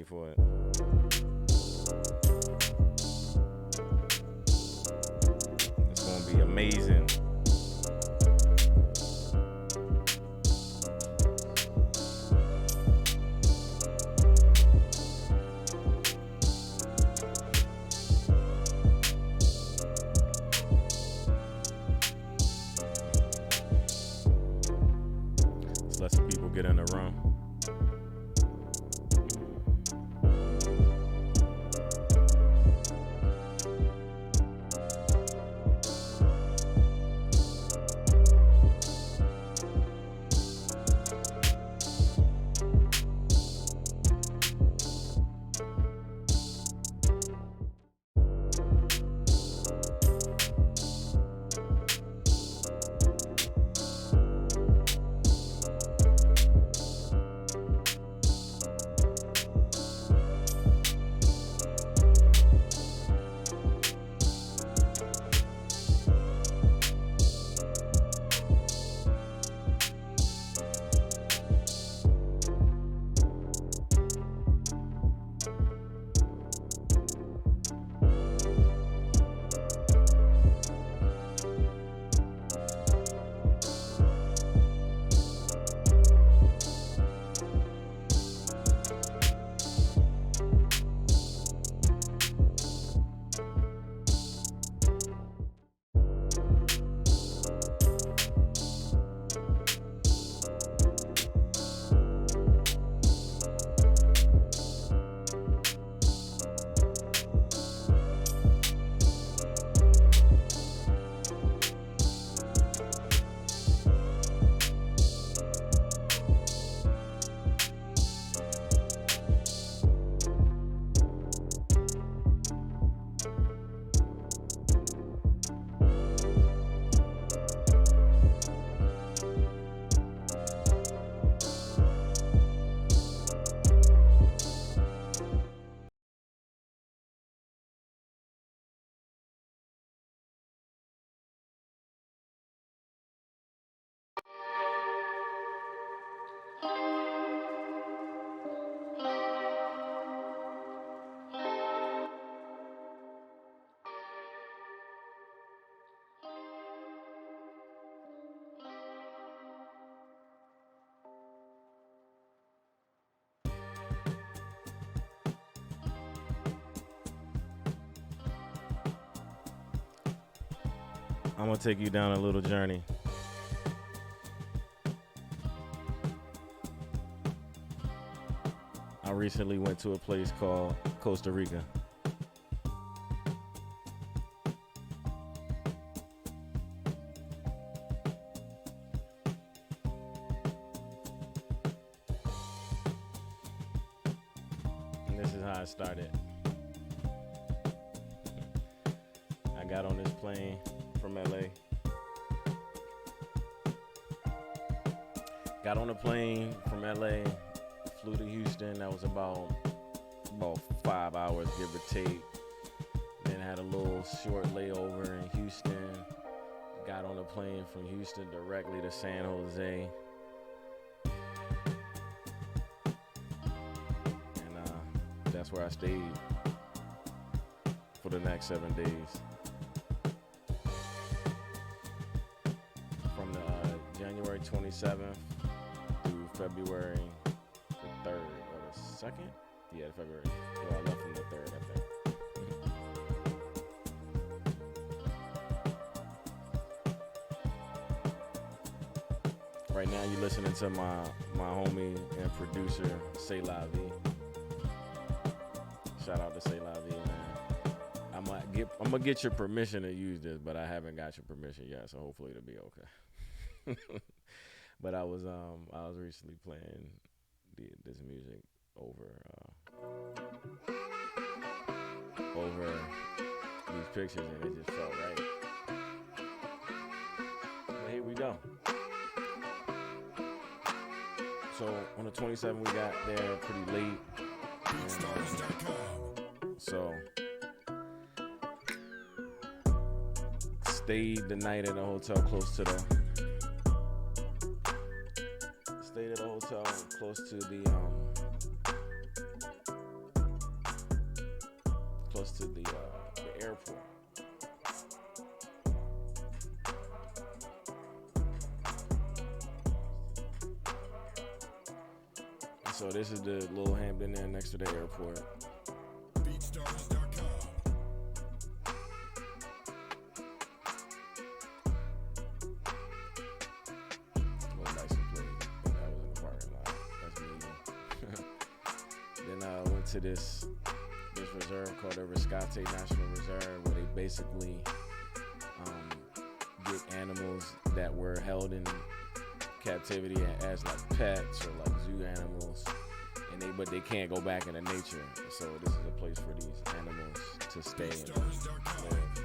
ready for it. It's gonna be amazing. Let's let some people get in the room. I'm gonna take you down a little journey. I recently went to a place called Costa Rica. And this is how it started. I got on this plane from LA. Got on a plane from LA, flew to Houston. That was about 5 hours, give or take. Then had a little short layover in Houston. Got on a plane from Houston directly to San Jose. And that's where I stayed for the next 7 days. From the January 27th through February the 3rd or the 2nd? Yeah, February. Well, I left from the 3rd, I think. Right now, you're listening to my homie and producer, Say La Vie. Shout out to Say La Vie, man. I'm gonna get your permission to use this, but I haven't got your permission yet, so hopefully it'll be okay. But I was recently playing this music over these pictures, and it just felt right. But here we go. So on the 27th, we got there pretty late. So stayed the night at a hotel close to the So this is the little Hampton Inn next to the airport. Little license plate. That was in the parking lot. That's me. Then I went to this reserve called the Rescate National Reserve, where they basically get animals that were held in captivity as like pets or like zoo animals, and but they can't go back into nature. So this is a place for these animals to stay and live.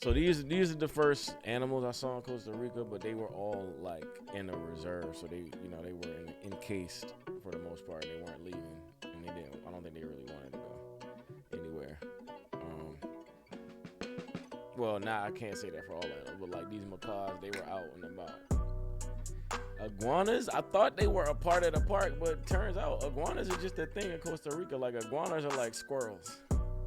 So these are the first animals I saw in Costa Rica, but they were all like in a reserve. So they were encased for the most part. They weren't leaving, and they didn't. I don't think they really wanted to go anywhere. Well, I can't say that for all of them, but like these macaws, they were out and about. Iguanas, I thought they were a part of the park, but turns out iguanas are just a thing in Costa Rica. Like iguanas are like squirrels.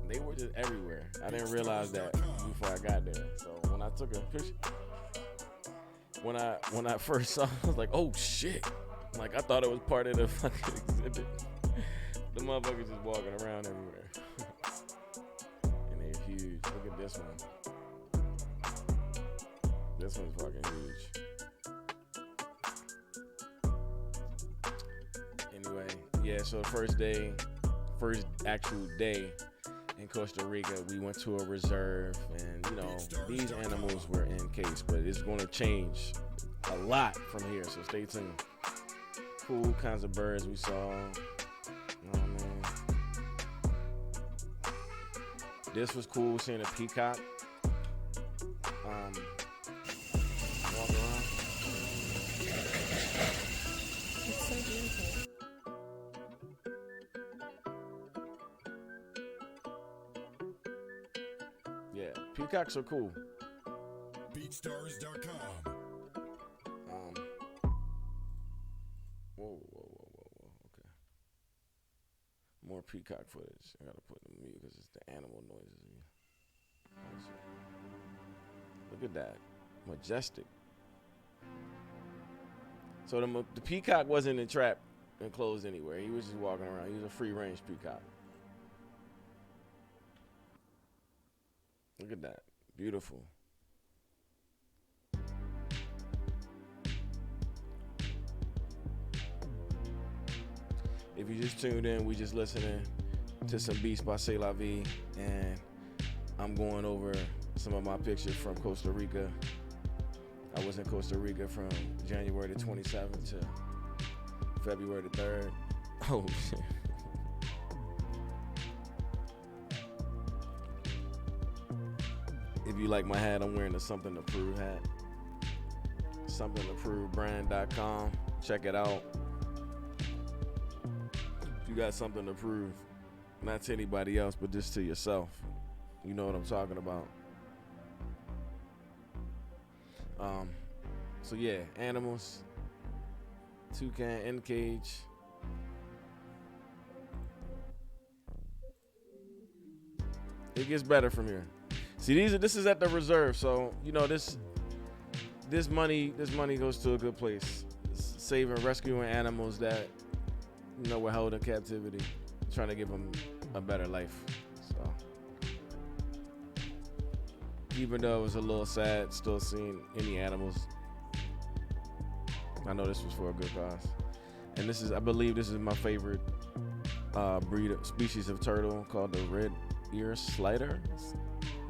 They were just everywhere. I didn't realize that before I got there. So when I took a picture, when I first saw it, I was like, oh shit. Like I thought it was part of the fucking exhibit. The motherfuckers just walking around everywhere. And they're huge. Look at this one. This one's fucking huge. Anyway, yeah, so first actual day in Costa Rica, we went to a reserve, and these animals were encased, but it's going to change a lot from here, so stay tuned. Cool kinds of birds we saw. Man. This was cool, seeing a peacock. Walk around. It's so beautiful. Yeah, peacocks are cool. BeatStars.com. Whoa. Okay. More peacock footage. I gotta put it in mute because it's the animal noises. Look at that. Majestic. So the peacock wasn't entrapped and closed anywhere. He was just walking around. He was a free range peacock. Look at that. Beautiful. If you just tuned in, we just listening to some beats by C'est La Vie, and I'm going over some of my pictures from Costa Rica. I was in Costa Rica from January the 27th to February the 3rd. Oh, shit. If you like my hat, I'm wearing a Something to Prove hat. SomethingToProveBrand.com. Check it out. If you got something to prove, not to anybody else, but just to yourself. You know what I'm talking about. So yeah, animals, toucan in cage. It gets better from here. See, this is at the reserve, so this money goes to a good place, saving, rescuing animals that were held in captivity, trying to give them a better life. So even though it was a little sad, still seeing any animals, I know this was for a good cause. And I believe this is my favorite species of turtle, called the red ear slider.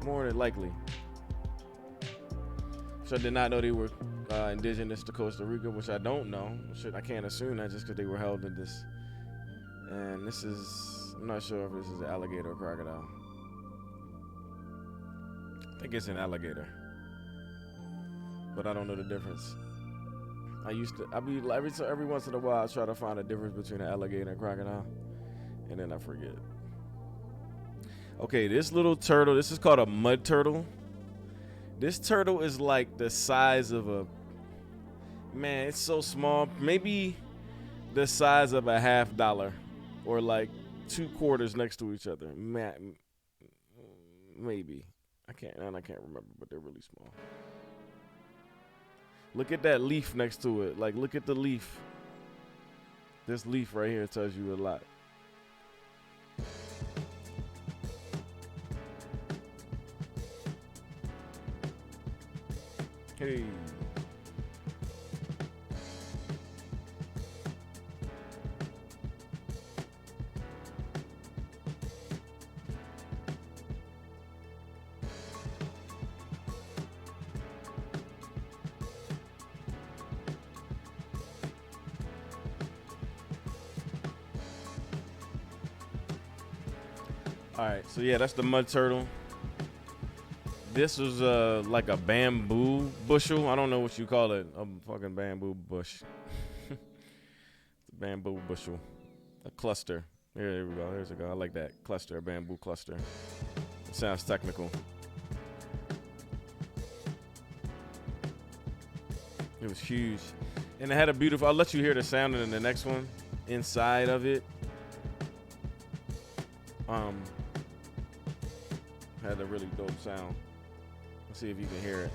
More than likely. So I did not know they were indigenous to Costa Rica, which I don't know. I can't assume that just because they were held in this. And this is, I'm not sure if this is an alligator or crocodile. I think it's an alligator, but I don't know the difference. Every once in a while I try to find a difference between an alligator and crocodile, and then I forget. Okay, this little turtle, this is called a mud turtle. This turtle is like the size of it's so small, maybe the size of a $50 or like 2 quarters next to each other. Maybe. I can't remember, but they're really small. Look at that leaf next to it. Like, look at the leaf. This leaf right here tells you a lot. Hey. All right, so yeah, that's the mud turtle. This was like a bamboo bushel. I don't know what you call it. A fucking bamboo bush. It's a bamboo bushel. A cluster. There we go. There's a go. I like that. Cluster, a bamboo cluster. It sounds technical. It was huge. And it had a beautiful, I'll let you hear the sound in the next one. Inside of it. Had a really dope sound. Let's see if you can hear it.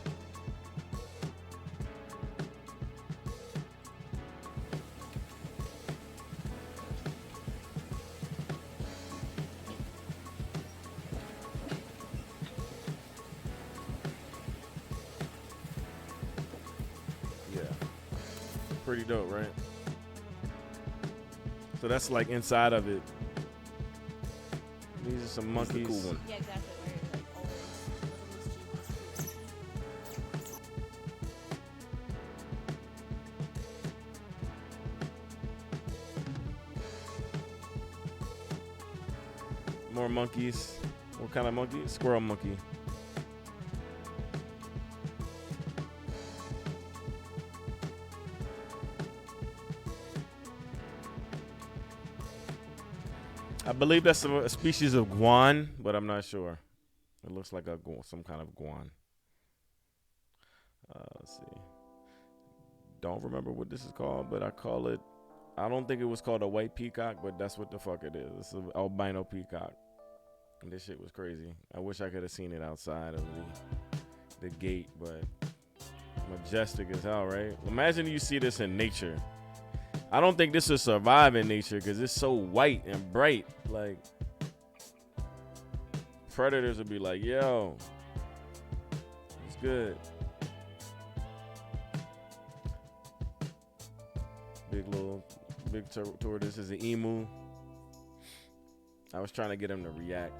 Yeah. Pretty dope, right? So that's like inside of it. These are some monkeys. Cool one. Yeah, exactly. Where it's like always More monkeys. What kind of monkey? Squirrel monkey. I believe that's a species of guan, but I'm not sure. It looks like some kind of guan. Let's see. Don't remember what this is called, but I don't think it was called a white peacock, but that's what the fuck it is. It's an albino peacock. And this shit was crazy. I wish I could have seen it outside of the gate, but majestic as hell, right? Imagine you see this in nature. I don't think this will survive in nature because it's so white and bright. Like, predators would be like, yo, it's good. Big tortoise is an emu. I was trying to get him to react.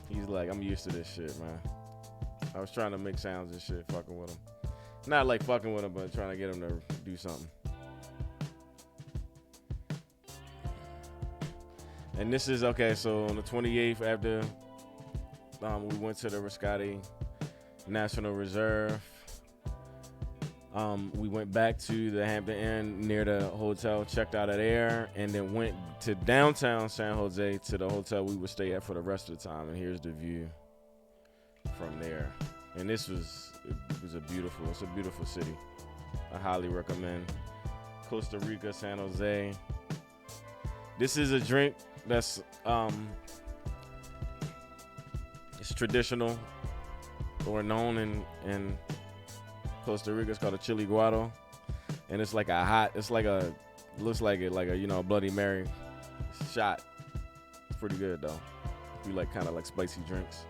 He's like, I'm used to this shit, man. I was trying to make sounds and shit, fucking with him. Not like fucking with him, but trying to get him to do something. And this is, okay, so on the 28th after we went to the Riscati National Reserve, we went back to the Hampton Inn near the hotel, checked out of there, and then went to downtown San Jose to the hotel we would stay at for the rest of the time. And here's the view from there. And it's a beautiful city. I highly recommend Costa Rica, San Jose. This is a drink that's it's traditional or known in Costa Rica. It's called a chili guado, and it's like looks like a Bloody Mary shot. It's pretty good though. If you like kind of like spicy drinks.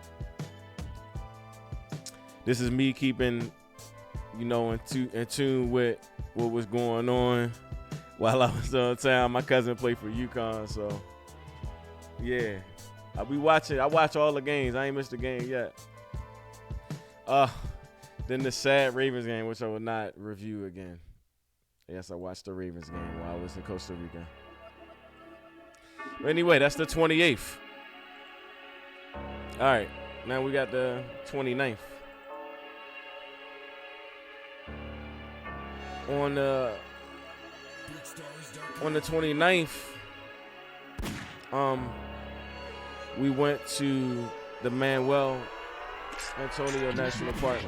This is me keeping in tune with what was going on while I was on town. My cousin played for UConn, so yeah. I watch all the games. I ain't missed a game yet. Then the sad Ravens game, which I will not review again. Yes, I watched the Ravens game while I was in Costa Rica. But anyway, that's the 28th. All right, now we got the 29th. On the 29th, we went to the Manuel Antonio National Park.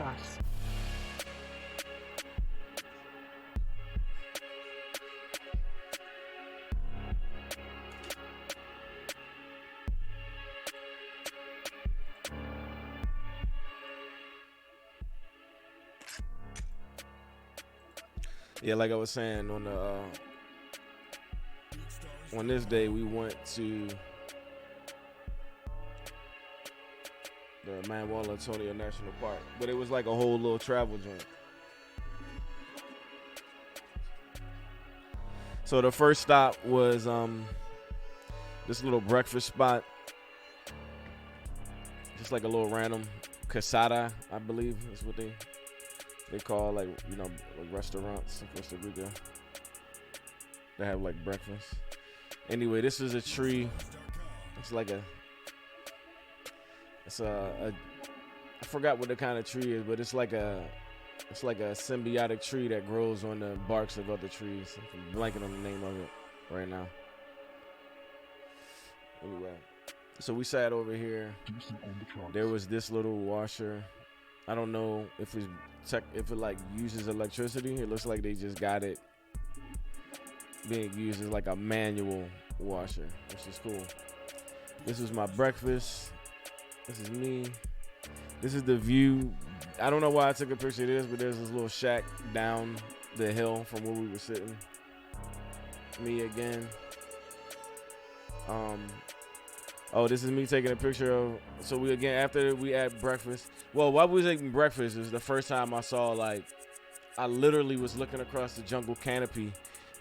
Yeah, like I was saying on this day we went to the Manuel Antonio National Park, but it was like a whole little travel joint. So the first stop was this little breakfast spot, just like a little random casada, I believe is what they call like like restaurants in Costa Rica. They have like breakfast. Anyway, this is a tree. It's like a I forgot what the kind of tree is, but it's like a symbiotic tree that grows on the barks of other trees. I'm blanking on the name of it right now. Anyway, so we sat over here. There was this little washer. I don't know if it like uses electricity. It looks like they just got it being used as like a manual washer, which is cool. This was my breakfast. This is me. This is the view. I don't know why I took a picture of this, but there's this little shack down the hill from where we were sitting. Me again. Oh, this is me taking a picture of. So we again after we had breakfast. Well, while we was eating breakfast, it was the first time I saw I literally was looking across the jungle canopy,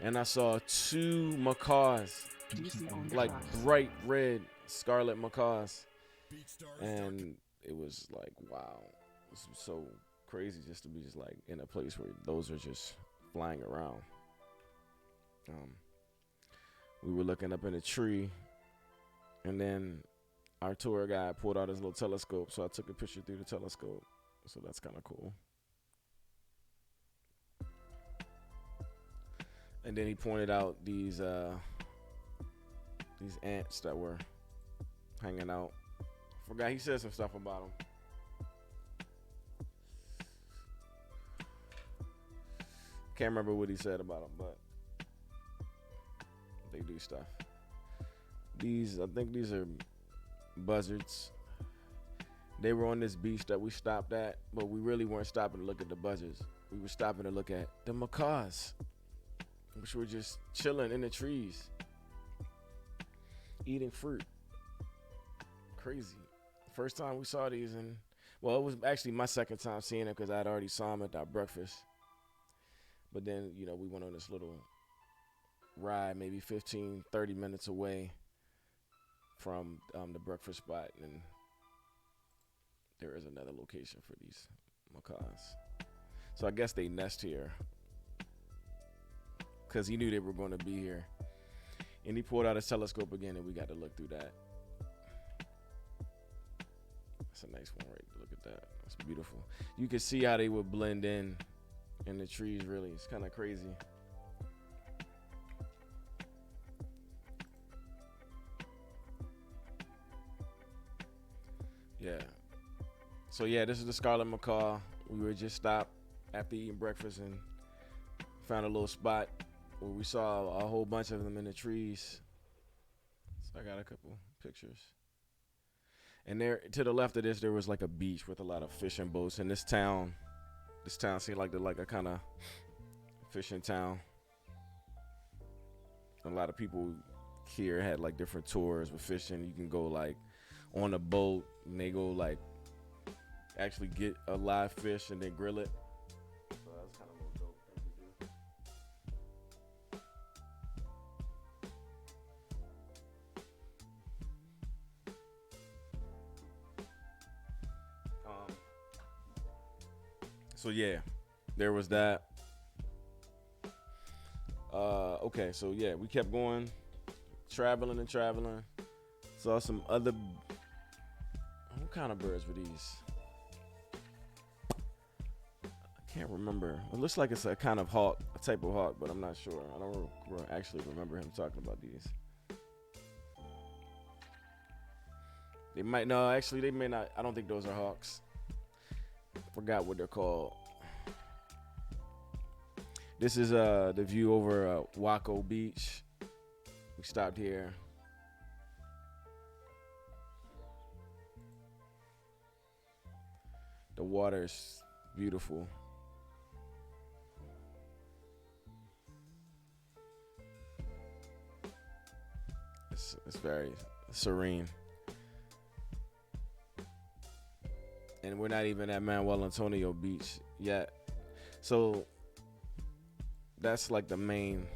and I saw two macaws, like bright red scarlet macaws, and it was like, wow, this was so crazy just to be just like in a place where those are just flying around. We were looking up in a tree, and then our tour guide pulled out his little telescope, so I took a picture through the telescope. So that's kind of cool. And then he pointed out these ants that were hanging out. Forgot he said some stuff about them. Can't remember what he said about them, but they do stuff. I think these are buzzards. They were on this beach that we stopped at, but we really weren't stopping to look at the buzzards. We were stopping to look at the macaws, which were just chilling in the trees, eating fruit. Crazy. First time we saw these, and well, it was actually my second time seeing them because I'd already saw them at our breakfast. But then, we went on this little ride, maybe 15, 30 minutes away from the breakfast spot, and there is another location for these macaws. So I guess they nest here because he knew they were going to be here. And he pulled out his telescope again, and we got to look through that. That's a nice one, right? Look at that. That's beautiful. You can see how they would blend in the trees, really. It's kind of crazy. Yeah. So, yeah, this is the scarlet macaw. We were just stopped after eating breakfast and found a little spot where we saw a whole bunch of them in the trees. So I got a couple pictures. And there, to the left of this, there was like a beach with a lot of fishing boats. And this town seemed like a kind of fishing town. A lot of people here had like different tours with fishing. You can go like on a boat, and they go like actually get a live fish and then grill it. So that's kind of a little dope thing to do. So yeah, there was that. Okay, so yeah, we kept going, traveling and traveling. Saw some other. What kind of birds were these? I can't remember. It looks like it's a kind of hawk, a type of hawk, but I'm not sure. I don't actually remember him talking about these. They may not. I don't think those are hawks. Forgot what they're called. This is the view over Waco Beach. We stopped here. The water's beautiful. very serene. And we're not even at Manuel Antonio Beach yet. So that's like the main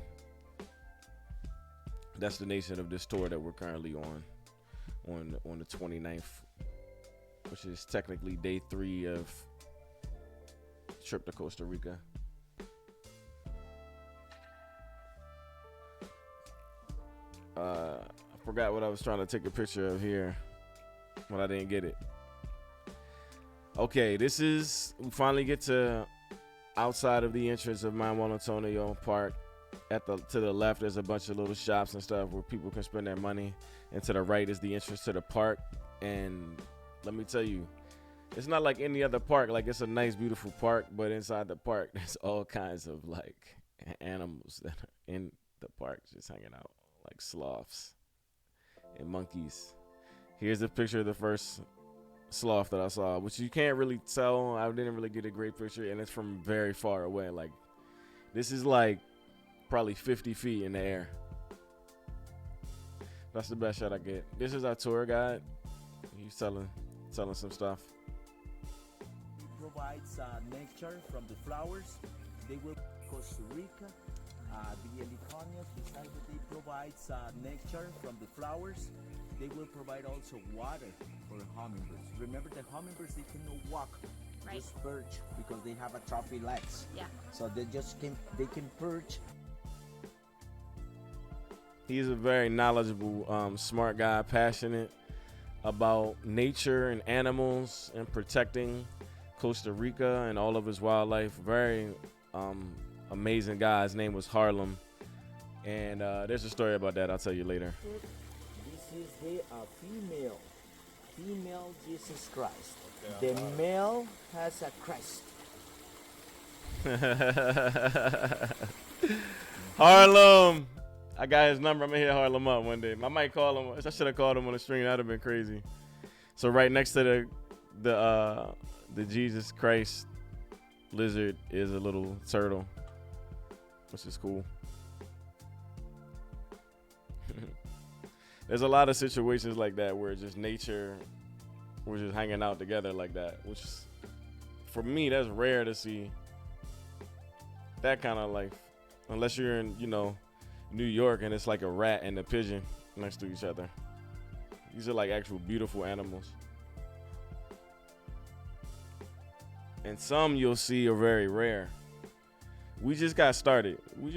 destination of this tour that we're currently on the 29th, which is technically day 3 of trip to Costa Rica. I forgot what I was trying to take a picture of here, but I didn't get it. Okay, we finally get to outside of the entrance of Manuel Antonio Park. To the left, there's a bunch of little shops and stuff where people can spend their money. And to the right is the entrance to the park. And let me tell you, it's not like any other park. Like, it's a nice, beautiful park, but inside the park, there's all kinds of like animals that are in the park just hanging out, like sloths and monkeys. Here's a picture of the first sloth that I saw, which you can't really tell. I didn't really get a great picture, and it's from very far away. Like, this is like probably 50 feet in the air. That's the best shot I get. This is our tour guide. He's telling some stuff. Provides nectar from the flowers. They will Costa Rica. The heliconias, besides that they provide nectar from the flowers, they will provide also water for hummingbirds. Remember, the hummingbirds, they cannot walk, Right. just perch, because they have atrophy legs. Yeah. So they can perch. He's a very knowledgeable, smart guy, passionate about nature and animals and protecting Costa Rica and all of his wildlife. Very amazing guy. His name was Harlem. And there's a story about that I'll tell you later. This is the female Jesus Christ. The male has a crest. Harlem. I got his number. I'm going to hit Harlem up one day. I might call him. I should have called him on the stream. That would have been crazy. So right next to the Jesus Christ lizard is a little turtle, which is cool. There's a lot of situations like that where just nature, we're just hanging out together like that, which for me, that's rare to see that kind of life. Unless you're in, New York and it's like a rat and a pigeon next to each other. These are like actual beautiful animals. And some you'll see are very rare. We just got started. If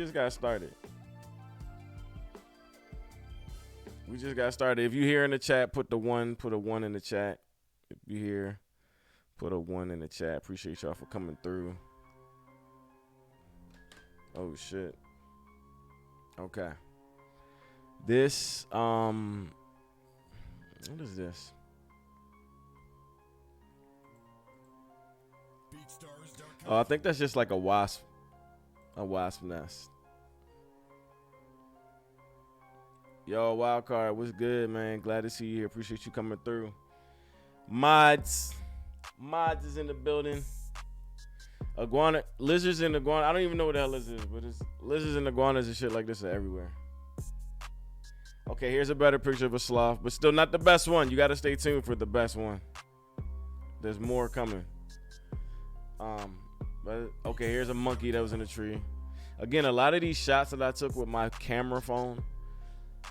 you hear in the chat, put a 1 in the chat. If you hear, put a 1 in the chat. Appreciate y'all for coming through. Oh shit. Okay. This what is this? Oh, I think that's just like a wasp nest. Yo, Wildcard, what's good, man? Glad to see you here. Appreciate you coming through. Mods is in the building. Lizards and iguana. I don't even know what the hell this is, but it's lizards and iguanas and shit like this are everywhere. Okay, here's a better picture of a sloth, but still not the best one. You got to stay tuned for the best one. There's more coming. But okay, here's a monkey that was in a tree. Again, a lot of these shots that I took with my camera phone,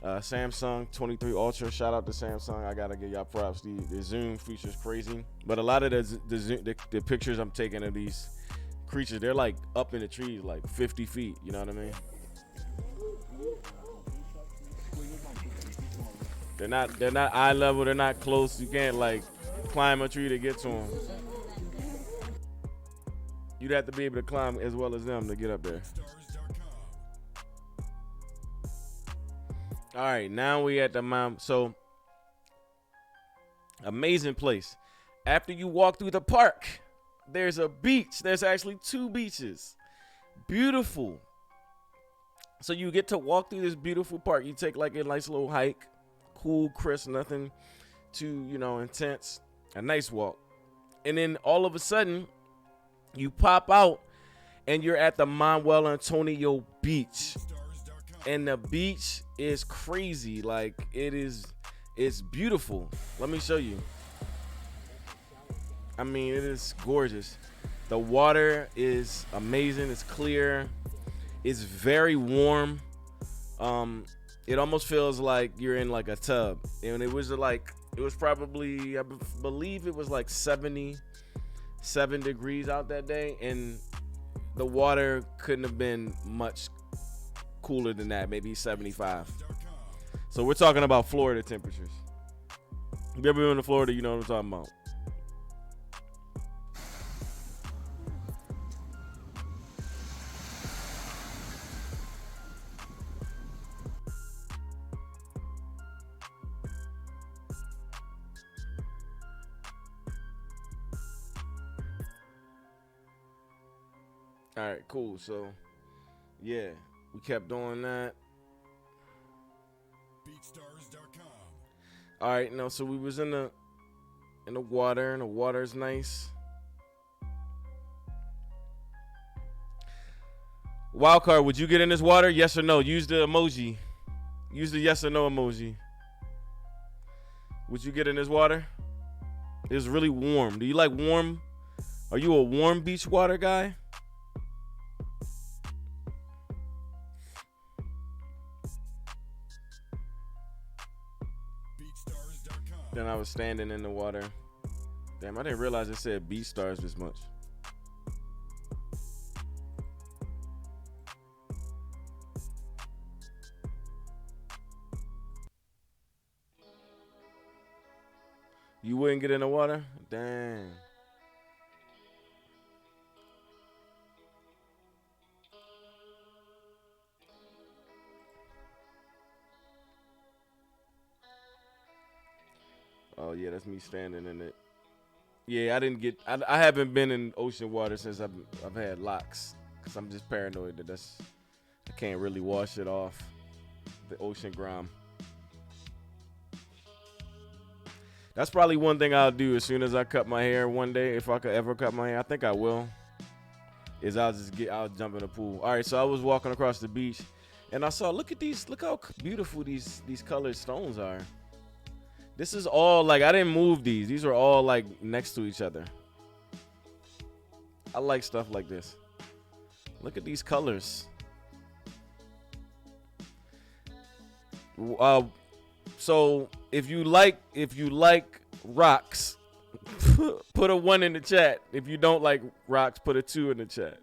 Samsung 23 Ultra. Shout out to Samsung. I gotta give y'all props. The zoom feature's crazy, but a lot of the pictures I'm taking of these creatures, they're like up in the trees, like 50 feet. You know what I mean? They're not eye level. They're not close. You can't like climb a tree to get to them. You'd have to be able to climb as well as them to get up there. All right, now we at the Mount. So, amazing place. After you walk through the park, there's a beach. There's actually 2 beaches. Beautiful. So you get to walk through this beautiful park. You take like a nice little hike. Cool, crisp, nothing too, intense. A nice walk. And then all of a sudden, you pop out and you're at the Manuel Antonio Beach. And the beach is crazy. Like it's beautiful. Let me show you. I mean, it is gorgeous. The water is amazing. It's clear. It's very warm. It almost feels like you're in like a tub. And it was probably, I believe it was like 77 degrees out that day. And the water couldn't have been much cooler than that, maybe 75. So we're talking about Florida temperatures. If you ever been to Florida, you know what I'm talking about. All right, cool. So, yeah, we kept doing that. BeatStars.com. All right, no, so we was in the water, and the water's nice. Wildcard, would you get in this water? Yes or no? Use the emoji. Use the yes or no emoji. Would you get in this water? It's really warm. Do you like warm? Are you a warm beach water guy? BeatStars.com. Then I was standing in the water. Damn, I didn't realize it said BeatStars this much. You wouldn't get in the water? Dang. Oh yeah, that's me standing in it. Yeah, I haven't been in ocean water since I've had locks, cause I'm just paranoid that I can't really wash it off, the ocean grime. That's probably one thing I'll do as soon as I cut my hair one day, if I could ever cut my hair. I think I will. Is I'll jump in the pool. All right, so I was walking across the beach, and I saw, look how beautiful these colored stones are. This is all like, I didn't move these. These are all like next to each other. I like stuff like this. Look at these colors. So if you like rocks, put a 1 in the chat. If you don't like rocks, put a 2 in the chat.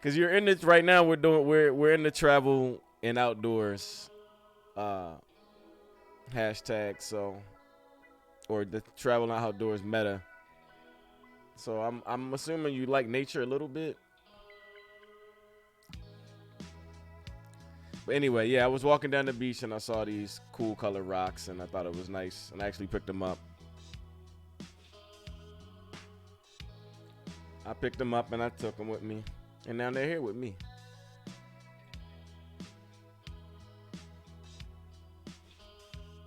Cause you're in this right now. We're in the travel and outdoors hashtag. So, or the travel and outdoors meta. So I'm assuming you like nature a little bit. But anyway, yeah, I was walking down the beach and I saw these cool colored rocks and I thought it was nice, and I actually picked them up. I picked them up and I took them with me, and now they're here with me.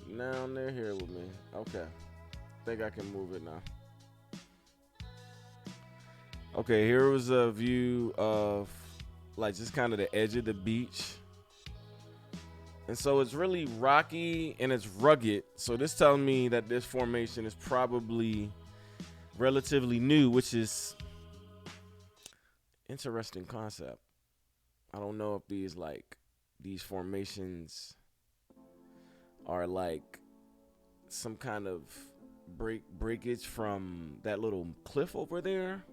Now they're here with me. Okay. Think I can move it now. Okay, here was a view of like just kind of the edge of the beach. And so it's really rocky and it's rugged. So this tells me that this formation is probably relatively new, which is interesting concept. I don't know if these formations are like some kind of breakage from that little cliff over there.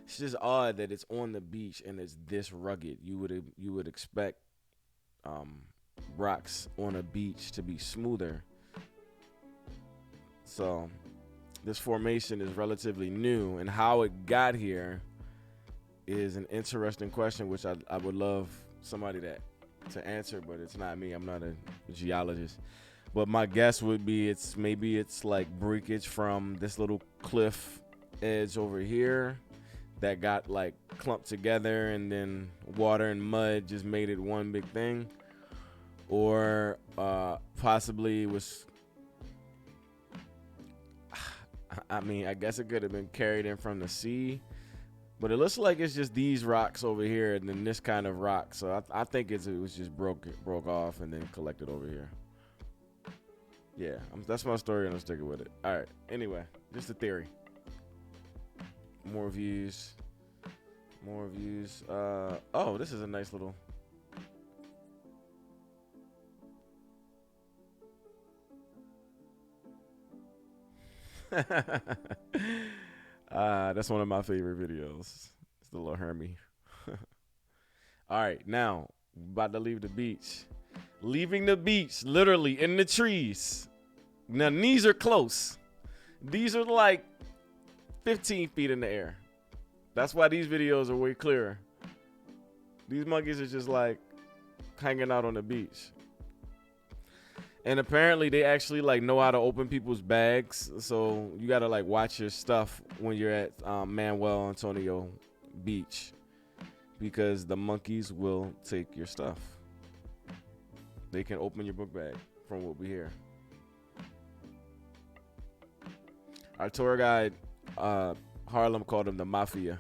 It's just odd that it's on the beach and it's this rugged. You would expect rocks on a beach to be smoother. So this formation is relatively new, and how it got here is an interesting question, which I would love somebody to answer, but it's not me. I'm not a geologist. But my guess would be it's like breakage from this little cliff edge over here that got like clumped together, and then water and mud just made it one big thing. Or possibly was, I mean, I guess it could have been carried in from the sea, But it looks like it's just these rocks over here and then this kind of rock. So I think it was just broke off and then collected over here. Yeah, that's my story and I'm sticking with it. All right. Anyway, just a theory. More views. More views. Oh, this is a nice little. That's one of my favorite videos. It's the little Hermie. All right, now about to leave the beach. Leaving the beach, literally in the trees. Now these are close. These are like 15 feet in the air. That's why these videos are way clearer. These monkeys are just like hanging out on the beach. And apparently they actually like know how to open people's bags. So you gotta like watch your stuff when you're at Manuel Antonio Beach, because the monkeys will take your stuff. They can open your book bag from what we hear. Our tour guide, Harlem, called him the Mafia.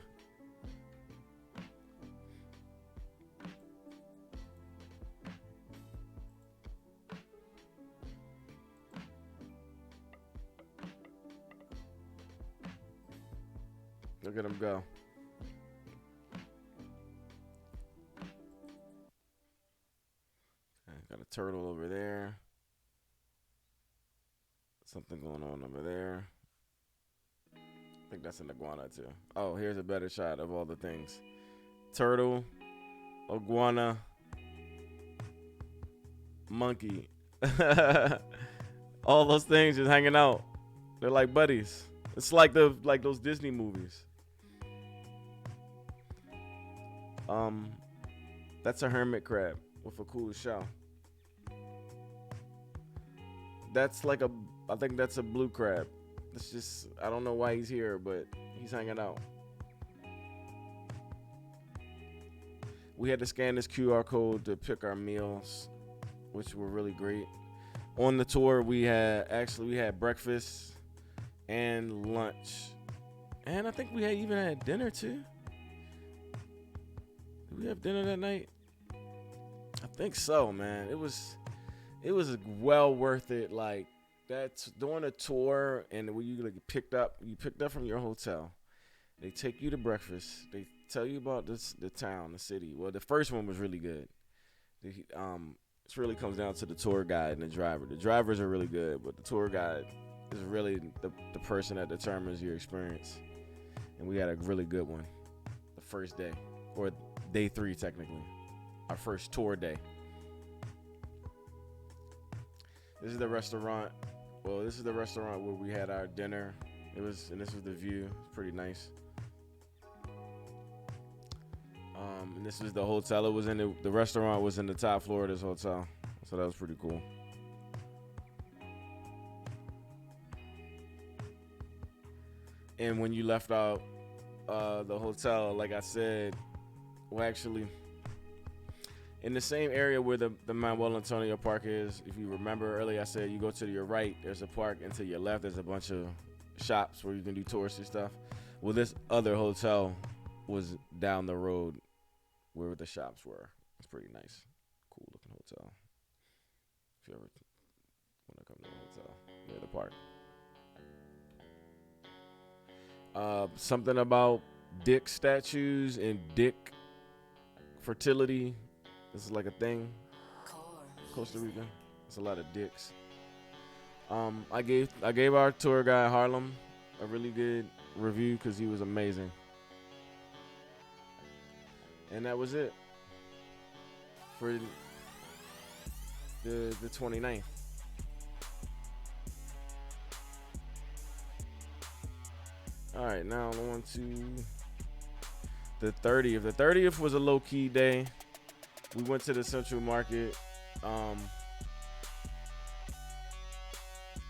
Look at him go. Okay, got a turtle over there. Something going on over there. I think that's an iguana too. Oh, here's a better shot of all the things. Turtle, iguana, monkey. All those things just hanging out. They're like buddies. It's like those Disney movies. That's a hermit crab with a cool shell. That's like I think that's a blue crab. It's just, I don't know why he's here, but he's hanging out. We had to scan this QR code to pick our meals, which were really great. On the tour, we had breakfast and lunch. And I think we even had dinner too. Did we have dinner that night? I think so, man. It was well worth it. Like, that's doing a tour, and when you picked up from your hotel. They take you to breakfast. They tell you about the town, the city. Well, the first one was really good. It really comes down to the tour guide and the driver. The drivers are really good, but the tour guide is really the person that determines your experience. And we had a really good one the first day, or day 3 technically, our first tour day. This is the restaurant. Well, this is the restaurant where we had our dinner. And this was the view. It's pretty nice. And this was the hotel. It was in the restaurant was in the top floor of this hotel, so that was pretty cool. And when you left out the hotel, like I said, well, actually, in the same area where the Manuel Antonio Park is, if you remember earlier, I said you go to your right, there's a park, and to your left, there's a bunch of shops where you can do touristy stuff. Well, this other hotel was down the road where the shops were. It's pretty nice, cool looking hotel. If you ever want to come to a hotel near the park. Something about dick statues and dick fertility. This is like a thing. Costa Rica. It's a lot of dicks. I gave our tour guide Harlem a really good review because he was amazing. And that was it for the 29th. All right, now on to the 30th. The 30th was a low-key day. We went to the Central Market.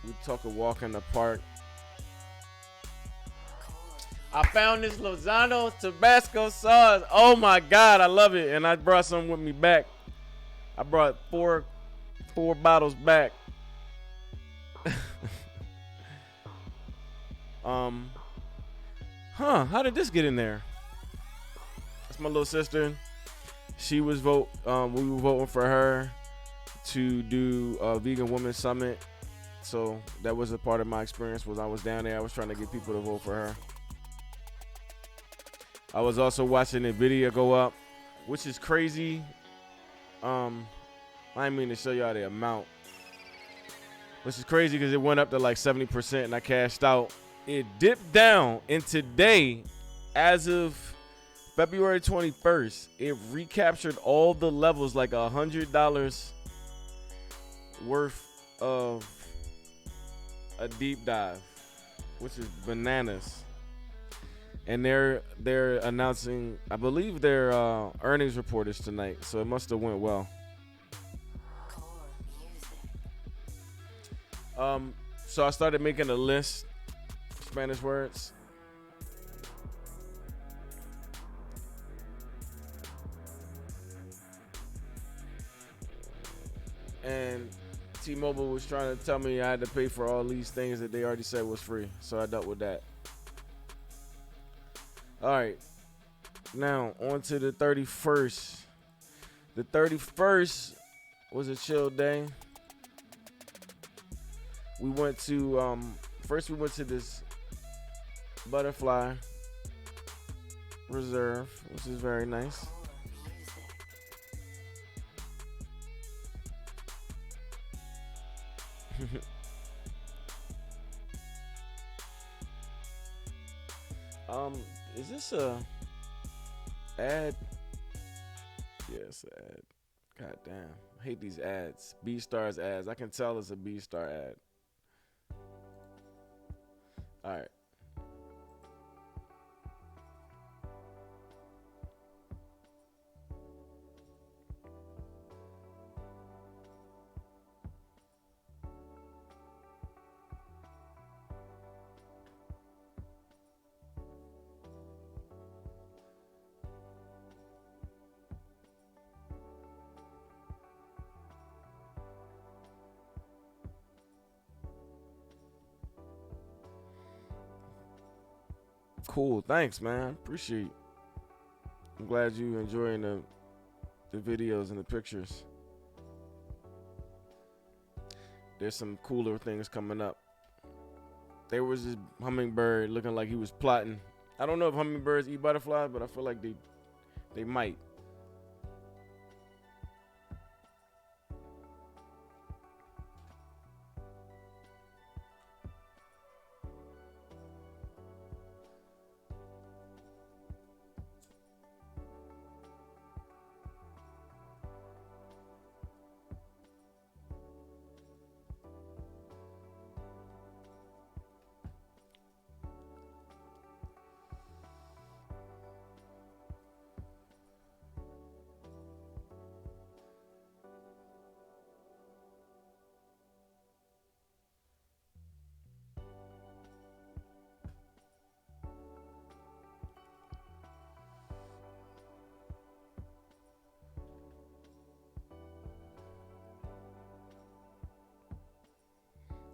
We took a walk in the park. I found this Lozano Tabasco sauce. Oh my God, I love it. And I brought some with me back. I brought four bottles back. Huh, How did this get in there? my little sister. She was we were voting for her to do a vegan women's summit. So that was a part of my experience. Was I was down there, I was trying to get people to vote for her. I was also watching the video go up, which is crazy. I didn't mean to show y'all the amount, which is crazy because it went up to like 70% and I cashed out. It dipped down, and today, as of February 21st, it recaptured all the levels, like $100 worth of a deep dive, which is bananas. And they're announcing, I believe their earnings report is tonight, so it must have went well. So I started making a list of Spanish words. And T-Mobile was trying to tell me I had to pay for all these things that they already said was free. So I dealt with that. All right. Now, on to the 31st. The 31st was a chill day. We went to, first we went to this butterfly reserve, which is very nice. Is this a ad? Yeah, it's an ad. God damn. I hate these ads. B-Stars ads. I can tell it's a B-Star ad. All right. Cool, thanks, man. Appreciate it. I'm glad you enjoying the videos and the pictures. There's some cooler things coming up. There was this hummingbird looking like he was plotting. I don't know if hummingbirds eat butterflies, but I feel like they might.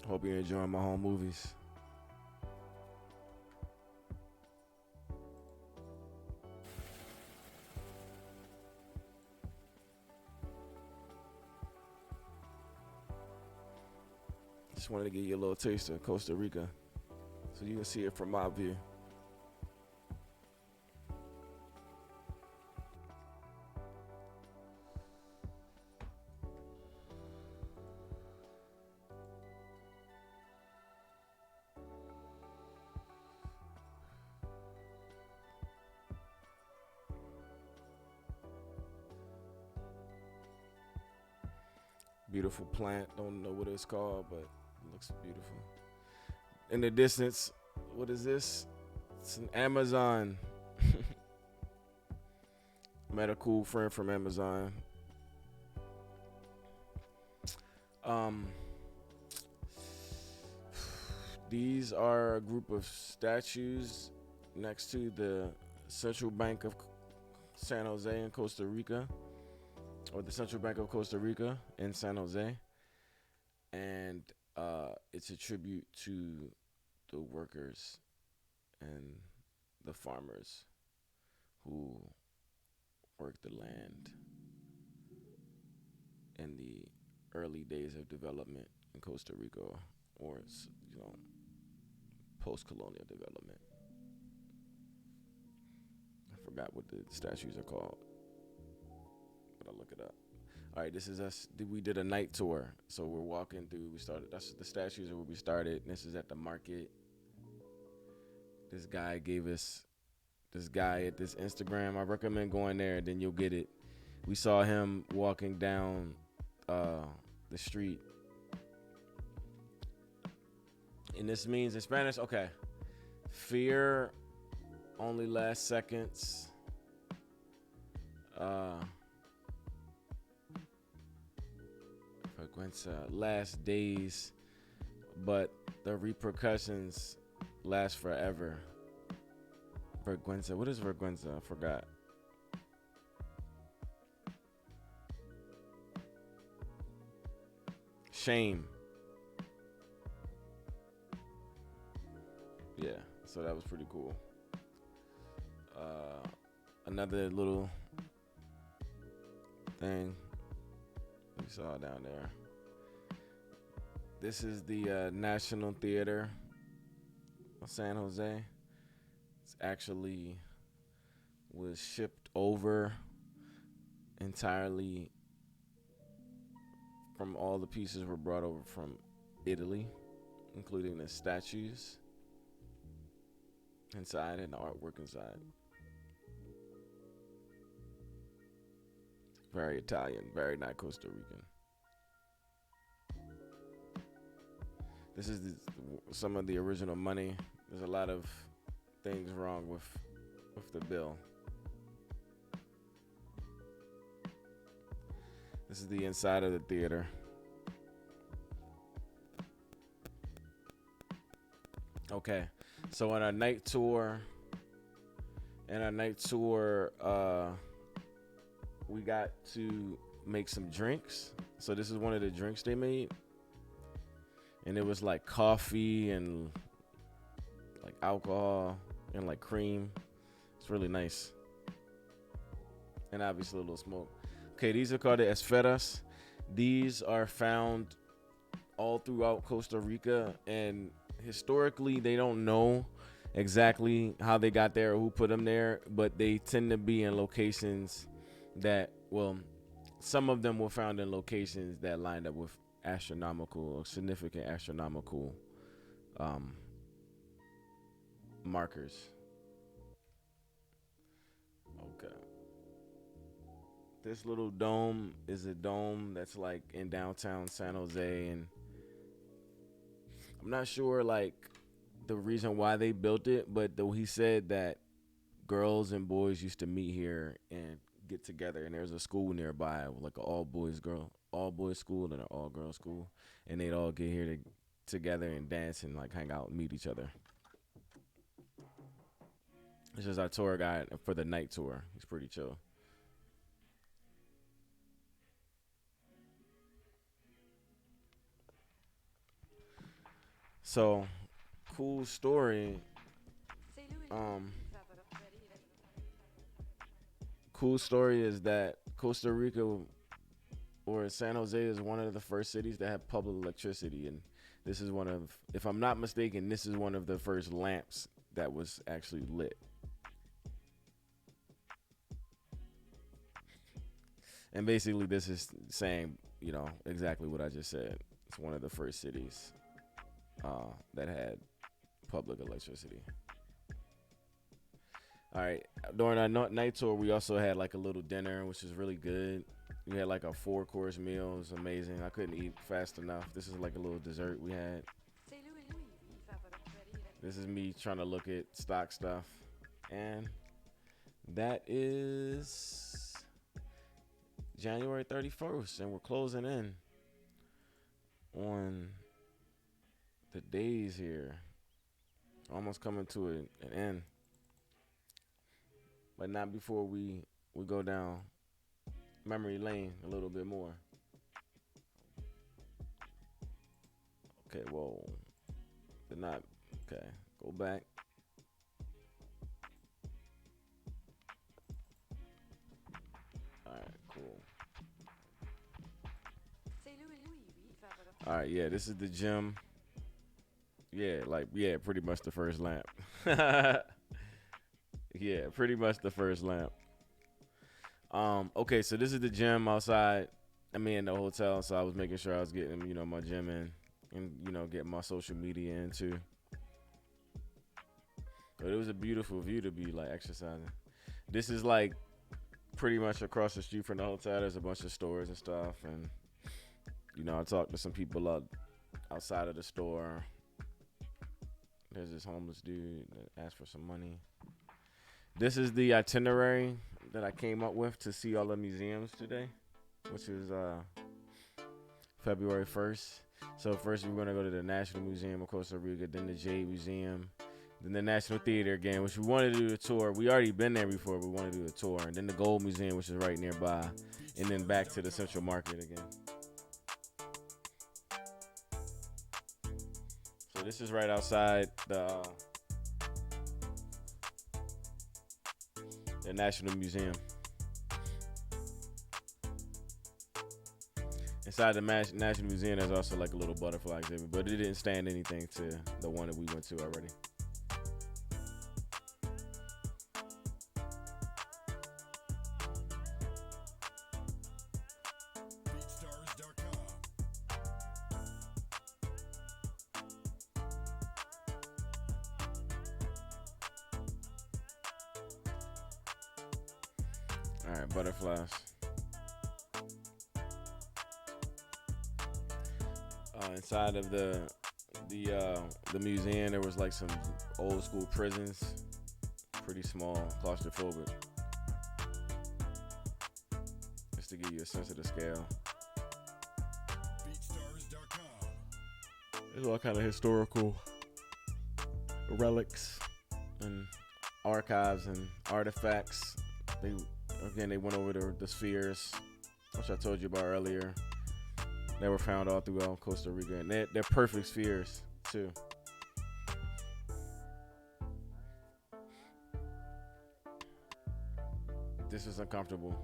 Hope you're enjoying my home movies. Just wanted to give you a little taste of Costa Rica so you can see it from my view. Beautiful plant. Don't know what it's called, but it looks beautiful. In the distance, what is this? It's an Amazon. Met a cool friend from Amazon. These are a group of statues next to the Central Bank of San Jose in Costa Rica, or the Central Bank of Costa Rica in San Jose. And it's a tribute to the workers and the farmers who worked the land in the early days of development in Costa Rica, or you know, post-colonial development. I forgot what the statues are called, but I'll look it up. All right, this is us. We did a night tour, so we're walking through. We started. That's the statues are where we started. This is at the market. This guy gave us. This guy at this Instagram. I recommend going there. Then you'll get it. We saw him walking down the street, and this means in Spanish. Okay, fear only lasts seconds. Vergüenza last days, but the repercussions last forever. Vergüenza. What is vergüenza? I forgot. Shame. Yeah, so that was pretty cool. Another little thing we saw down there. This is the National Theater of San Jose. It's actually was shipped over entirely from all the pieces were brought over from Italy, including the statues inside and the artwork inside. Very Italian, very not Costa Rican. This is some of the original money. There's a lot of things wrong with the bill. This is the inside of the theater. Okay, so on our night tour, we got to make some drinks. So this is one of the drinks they made. And it was like coffee and like alcohol and like cream. It's really nice. And obviously a little smoke. Okay, these are called the esferas. These are found all throughout Costa Rica. And historically, they don't know exactly how they got there or who put them there. But they tend to be in locations that, well, some of them were found in locations that lined up with astronomical or significant astronomical markers. Okay. This little dome is a dome that's like in downtown San Jose, and I'm not sure like the reason why they built it, but though he said that girls and boys used to meet here and get together, and there's a school nearby, like an all boys school and an all girls school, and they'd all get here together and dance and like hang out and meet each other. This is our tour guide for the night tour. He's pretty chill. So, cool story. Cool story is that Costa Rica or San Jose is one of the first cities that have public electricity, and this is one of, if I'm not mistaken, this is one of the first lamps that was actually lit. And basically this is saying, you know, exactly what I just said. It's one of the first cities that had public electricity. All right, during our night tour, we also had like a little dinner, which is really good. We had like a 4-course meal. It was amazing. I couldn't eat fast enough. This is like a little dessert we had. This is me trying to look at stock stuff. And that is January 31st, and we're closing in on the days here. Almost coming to an end. But not before we go down memory lane a little bit more. Okay, whoa. Did not. Okay, go back. All right, yeah, this is the gym. Yeah, pretty much the first lamp. Yeah, pretty much the first lamp. Okay, so this is the gym outside. I mean, in the hotel, so I was making sure I was getting, my gym in and, getting my social media in too. But it was a beautiful view to be like exercising. This is like pretty much across the street from the hotel. There's a bunch of stores and stuff, and I talked to some people outside of the store. There's this homeless dude that asked for some money. This is the itinerary that I came up with to see all the museums today, which is February 1st. So first we're going to go to the National Museum of Costa Rica, then the Jade Museum, then the National Theater again, which we wanted to do the tour. We already been there before, but we want to do the tour. And then the Gold Museum, which is right nearby, and then back to the Central Market again. So this is right outside the National Museum. Inside the National Museum, there's also like a little butterfly exhibit, but it didn't stand anything to the one that we went to already. BeatStars.com. All right, butterflies. Inside of the museum, there was like some old school prisons, pretty small, claustrophobic, just to give you a sense of the scale. BeatStars.com. There's all kind of historical relics and archives and artifacts. They went over the spheres, which I told you about earlier. They were found all throughout Costa Rica, and they're perfect spheres too. This is uncomfortable.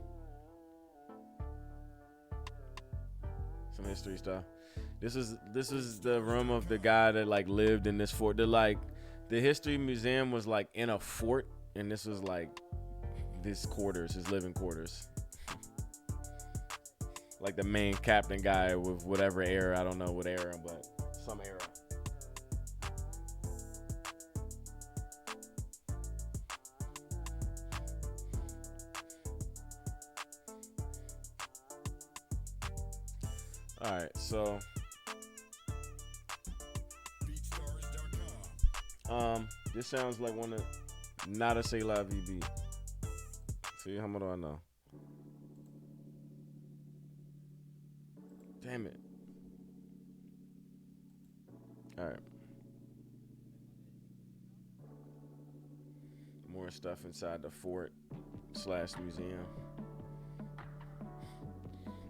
Some history stuff. This is the room of the guy that like lived in this fort. The history museum was like in a fort, and this was like his living quarters. Like the main captain guy with whatever era, I don't know what era, but some era. All right, so BeatStars.com. this sounds like one of not a Say La Vie beat. See, how much do I know? Damn it. All right. More stuff inside the fort/museum.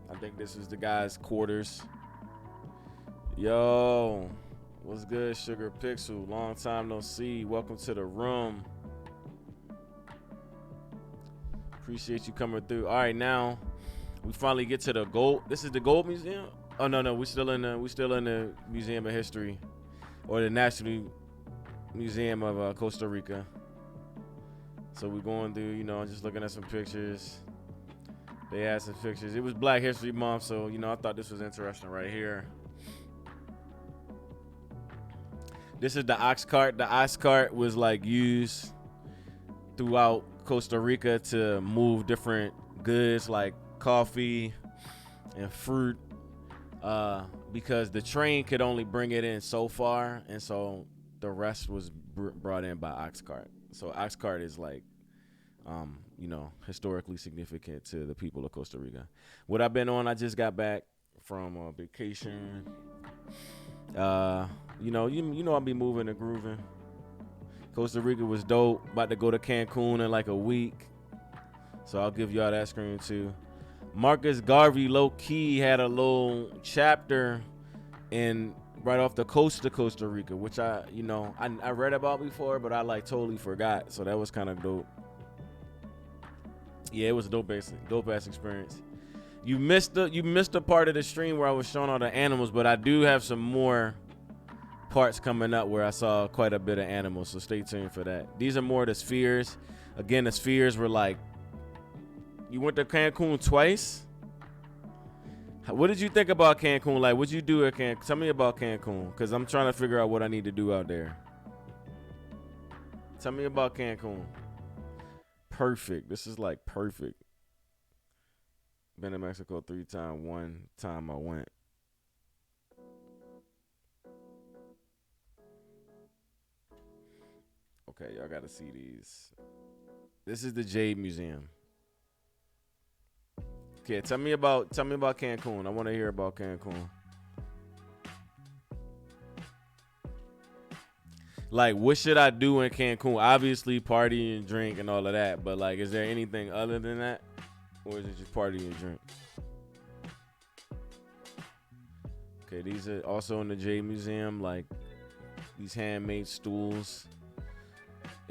I think this is the guy's quarters. Yo, what's good, Sugar Pixel? Long time no see. Welcome to the room. Appreciate you coming through. All right, now we finally get to the gold. This is the Gold Museum. Oh no, we still in the Museum of History, or the National Museum of Costa Rica. So we're going through, just looking at some pictures. They had some pictures. It was Black History Month, so I thought this was interesting right here. This is the ox cart. The ox cart was like used throughout Costa Rica to move different goods like coffee and fruit, because the train could only bring it in so far, and so the rest was brought in by ox cart. So ox cart is like, historically significant to the people of Costa Rica. What I've been on, I just got back from a vacation. I'll be moving and grooving. Costa Rica was dope. About to go to Cancun in like a week, so I'll give y'all that screen too. Marcus Garvey low key had a little chapter in right off the coast of Costa Rica, which I read about before, but I like totally forgot. So that was kind of dope. Yeah, it was a dope ass experience. You missed the part of the stream where I was showing all the animals, but I do have some more parts coming up where I saw quite a bit of animals, so stay tuned for that. These are more of the spheres. Again, the spheres were like, you went to Cancun twice? What did you think about Cancun? Like, what'd you do at Cancun? Tell me about Cancun, because I'm trying to figure out what I need to do out there. Tell me about Cancun. Perfect. This is like perfect. Been to Mexico 3 times. 1 time I went. Okay, y'all gotta see these. This is the Jade Museum. Okay, tell me about Cancun. I want to hear about Cancun. Like, what should I do in Cancun? Obviously, party and drink and all of that. But like, is there anything other than that, or is it just party and drink? Okay, these are also in the Jade Museum. Like, these handmade stools.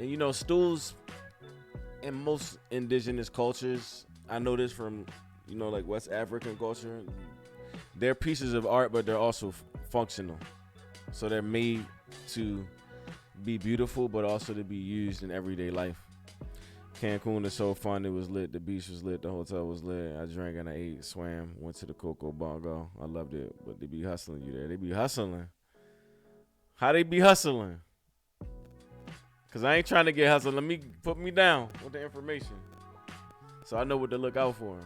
And you know, stools in most indigenous cultures, I know this from, you know, like West African culture, they're pieces of art, but they're also functional. So they're made to be beautiful, but also to be used in everyday life. Cancun is so fun. It was lit. The beach was lit. The hotel was lit. I drank and I ate, swam, went to the Coco Bongo. I loved it, but they be hustling you there. They be hustling. How they be hustling? Because I ain't trying to get hustled. Let me put me down with the information so I know what to look out for.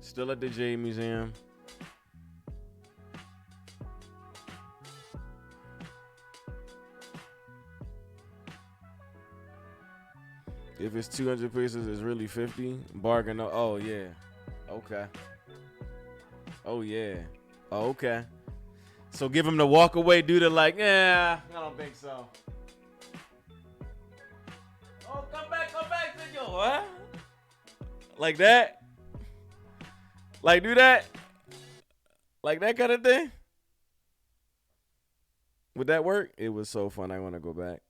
Still at the Jade Museum. If it's 200 pesos, it's really 50. Bargain. Oh, yeah. Okay. Oh, yeah. Oh, okay. So give him the walk away, do the like, yeah, I don't think so. Oh, come back, senor. What? Like that? Like do that? Like that kind of thing? Would that work? It was so fun. I want to go back.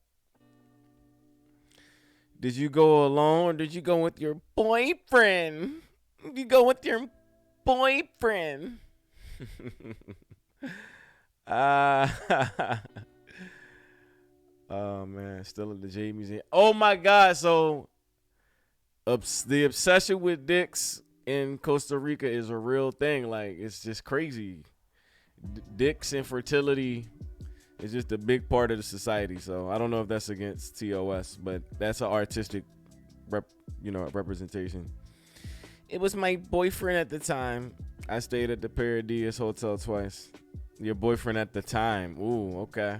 Did you go alone or did you go with your boyfriend? You go with your boyfriend. Oh man, still at the Jade Museum. Oh my God! So, the obsession with dicks in Costa Rica is a real thing. Like, it's just crazy. Dicks and fertility is just a big part of the society. So I don't know if that's against TOS, but that's an artistic, representation. It was my boyfriend at the time. I stayed at the Paradies Hotel twice. Your boyfriend at the time. Ooh, okay.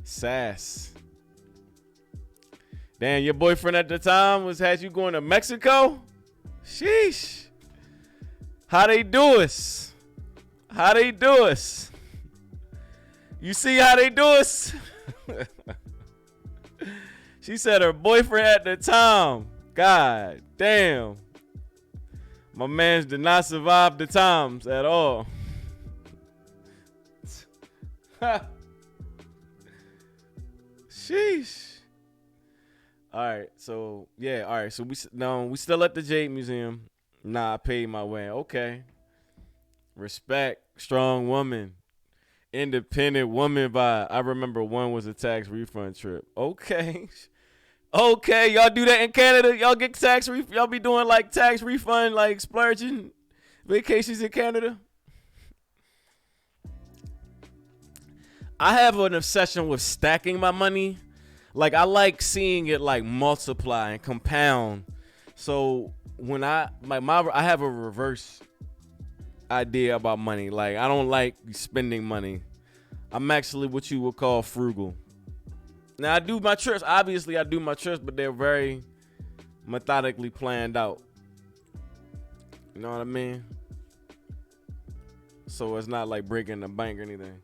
Sass. Damn, your boyfriend at the time had you going to Mexico? Sheesh. How they do us? How they do us? You see how they do us? She said her boyfriend at the time. God damn. My mans did not survive the times at all. Sheesh. All right, so we still at the Jade Museum. Nah, I paid my way. Okay. Respect, strong woman, independent woman vibe. I remember one was a tax refund trip. Okay. Okay, y'all do that in Canada? Y'all get tax refund? Y'all be doing like tax refund, like splurging vacations in Canada? I have an obsession with stacking my money. Like, I like seeing it like multiply and compound. So when I have a reverse idea about money. Like, I don't like spending money. I'm actually what you would call frugal. Now, I do my trips. Obviously, I do my trips, but they're very methodically planned out. You know what I mean? So it's not like breaking the bank or anything.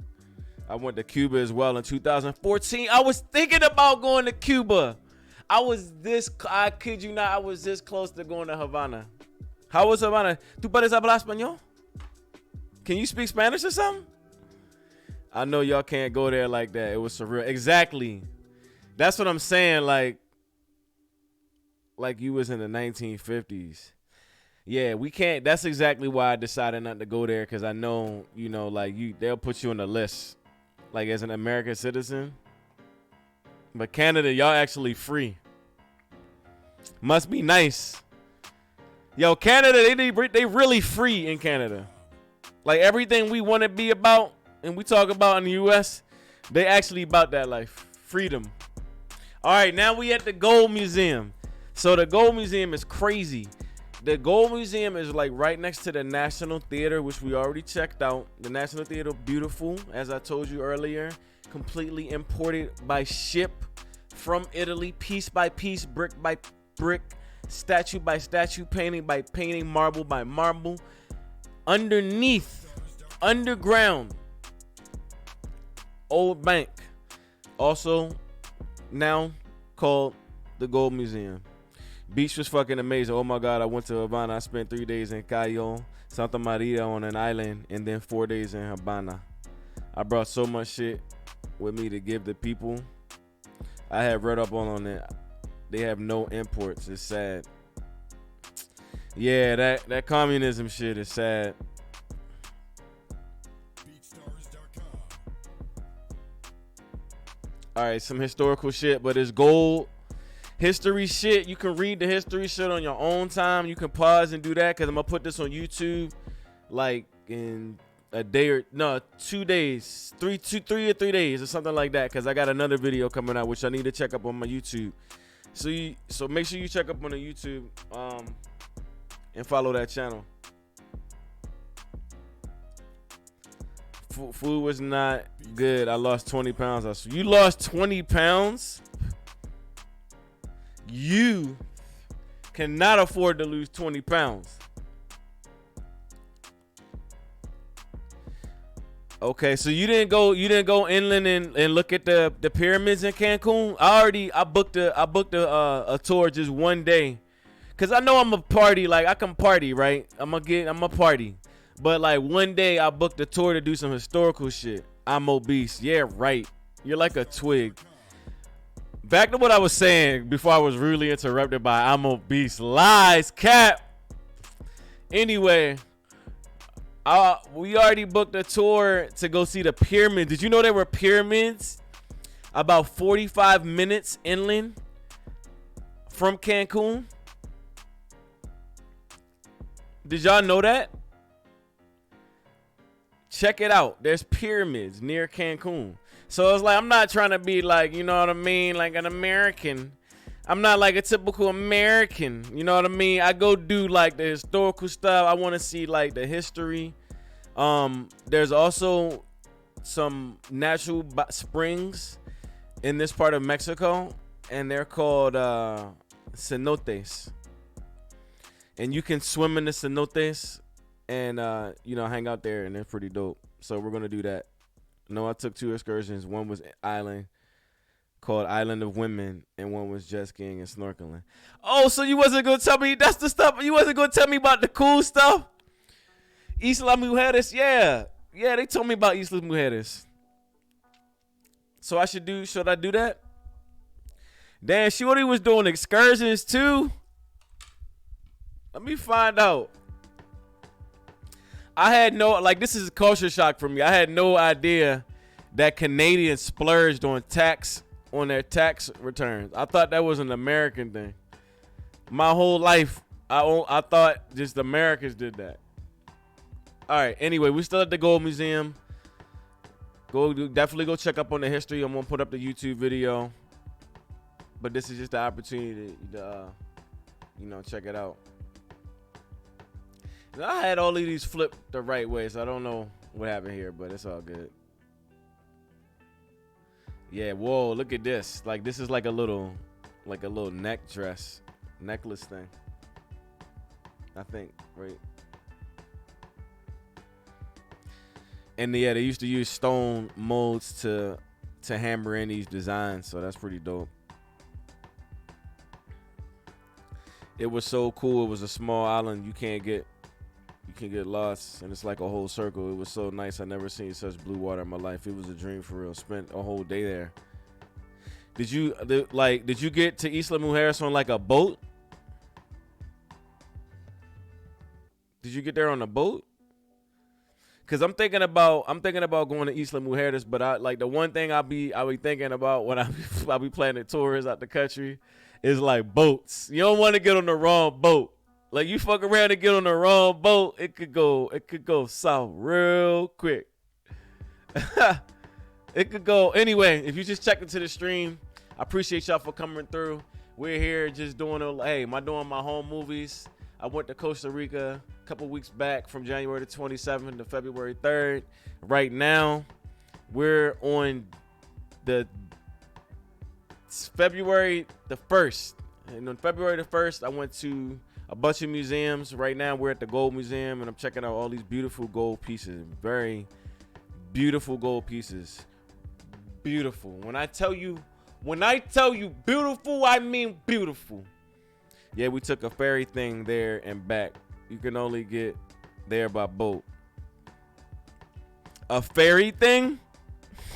I went to Cuba as well in 2014. I was thinking about going to Cuba. I kid you not, I was this close to going to Havana. How was Havana? ¿Tú puedes hablar español? Can you speak Spanish or something? I know y'all can't go there like that. It was surreal. Exactly. That's what I'm saying. Like, like you was in the 1950s. Yeah, we can't. That's exactly why I decided not to go there, because I know, you know, like they'll put you on the list, like as an American citizen. But Canada, y'all actually free. Must be nice. Yo, Canada, they really free in Canada. Like everything we want to be about and we talk about in the U.S., they actually about that life. Freedom. All right, now we at the Gold Museum. So the Gold Museum is crazy. The Gold Museum is like right next to the National Theater, which we already checked out. The National Theater, beautiful, as I told you earlier. Completely imported by ship from Italy, piece by piece, brick by brick, statue by statue, painting by painting, marble by marble. Underground, old bank. Also now called the Gold Museum. Beach was fucking amazing. Oh my God, I went to Havana. I spent 3 days in Cayo, Santa Maria on an island, and then 4 days in Havana. I brought so much shit with me to give the people. I have read up on it. They have no imports. It's sad. Yeah, that communism shit is sad. BeatStars.com. All right, some historical shit, but it's gold. History shit, you can read the history shit on your own time. You can pause and do that, because I'm going to put this on YouTube like in a day or 2 days, three or 3 days or something like that, because I got another video coming out which I need to check up on my YouTube. So make sure you check up on the YouTube and follow that channel. Food was not good. I lost 20 pounds. You lost 20 pounds? You cannot afford to lose 20 pounds. Okay, so you didn't go inland and look at the pyramids in Cancun? I booked a tour just one day. Cause I know I'm a party, like I can party, right? I'm a party. But like one day I booked a tour to do some historical shit. I'm obese. Yeah, right. You're like a twig. Back to what I was saying before I was rudely interrupted by I'm obese. Lies, cap. Anyway, we already booked a tour to go see the pyramids. Did you know there were pyramids about 45 minutes inland from Cancun? Did y'all know that? Check it out. There's pyramids near Cancun. So it's like, I'm not trying to be like, you know what I mean, like an American. I'm not like a typical American. You know what I mean? I go do like the historical stuff. I want to see like the history. There's also some natural springs in this part of Mexico, and they're called cenotes. And you can swim in the cenotes and hang out there, and they're pretty dope. So we're gonna do that. No, I took 2 excursions. One was island called Island of Women, and one was jet skiing and snorkeling. Oh, so you wasn't gonna tell me that's the stuff? You wasn't gonna tell me about the cool stuff? Isla Mujeres, yeah, they told me about Isla Mujeres. So should I do that? Damn, Shorty was doing excursions too. Let me find out. I had this is a culture shock for me. I had no idea that Canadians splurged on their tax returns. I thought that was an American thing. My whole life, I thought just Americans did that. All right, anyway, we still at the Gold Museum. Definitely go check up on the history. I'm gonna put up the YouTube video. But this is just the opportunity to check it out. I had all of these flipped the right way, so I don't know what happened here, but it's all good. Yeah, whoa, look at this. Like, this is like a little necklace thing. I think, right? And yeah, they used to use stone molds to hammer in these designs, so that's pretty dope. It was so cool. It was a small island. You can get lost, and it's like a whole circle. It was so nice. I never seen such blue water in my life. It was a dream for real. Spent a whole day there. Did you get to Isla Mujeres on like a boat? Did you get there on a boat? Cause I'm thinking about going to Isla Mujeres, but I like the one thing I'll be thinking about when I'll be planning tours out the country is like boats. You don't want to get on the wrong boat. Like you fuck around and get on the wrong boat, it could go south real quick. It could go anyway. If you just check into the stream, I appreciate y'all for coming through. We're here just doing doing my home movies. I went to Costa Rica a couple weeks back from January the 27th to February 3rd. Right now, we're on the February the 1st. And on February the 1st, I went to a bunch of museums. Right now, we're at the Gold Museum, and I'm checking out all these beautiful gold pieces. Very beautiful gold pieces. Beautiful. When I tell you beautiful, I mean beautiful. Yeah, we took a ferry thing there and back. You can only get there by boat. A ferry thing?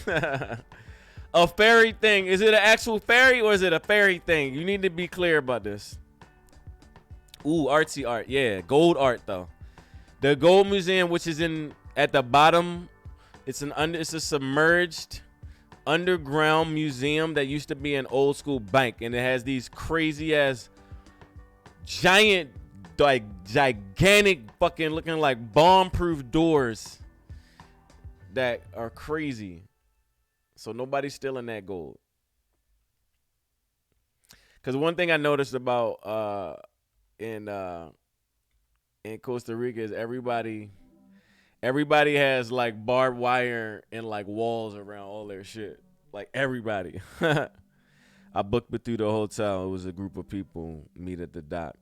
A ferry thing. Is it an actual ferry or is it a ferry thing? You need to be clear about this. Ooh, artsy art. Yeah, gold art though. The Gold Museum, which is at the bottom, it's a submerged underground museum that used to be an old school bank, and it has these crazy ass gigantic fucking looking like bomb-proof doors that are crazy. So nobody's stealing that gold. Cause one thing I noticed about in Costa Rica is everybody has like barbed wire and like walls around all their shit. Like everybody. I booked it through the hotel. It was a group of people meet at the dock.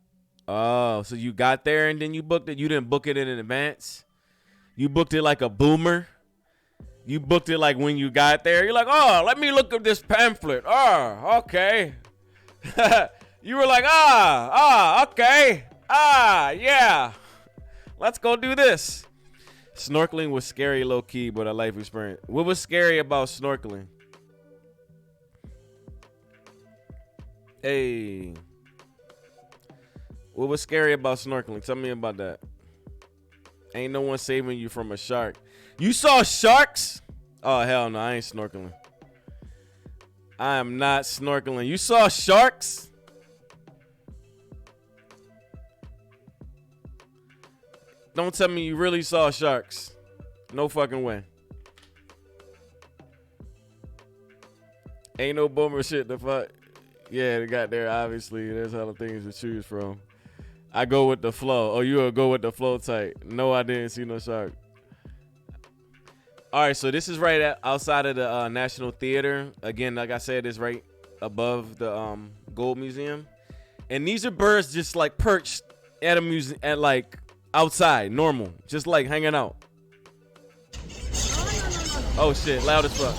Oh, so you got there and then you booked it? You didn't book it in advance? You booked it like a boomer? You booked it like when you got there? You're like, oh, let me look at this pamphlet. Oh, okay. You were like, okay. Yeah. Let's go do this. Snorkeling was scary low-key, but a life experience. What was scary about snorkeling? Hey. What was scary about snorkeling? Tell me about that. Ain't no one saving you from a shark. You saw sharks? Oh, hell no. I ain't snorkeling. I am not snorkeling. You saw sharks? Don't tell me you really saw sharks. No fucking way. Ain't no boomer shit the fuck. Yeah, they got there. Obviously, there's other things to choose from. I go with the flow. Oh, you will go with the flow type. No, I didn't see no shark. All right, so this is right outside of the National Theater. Again, like I said, it's right above the Gold Museum. And these are birds just like perched at a museum, at like outside, normal, just like hanging out. Oh shit, loud as fuck.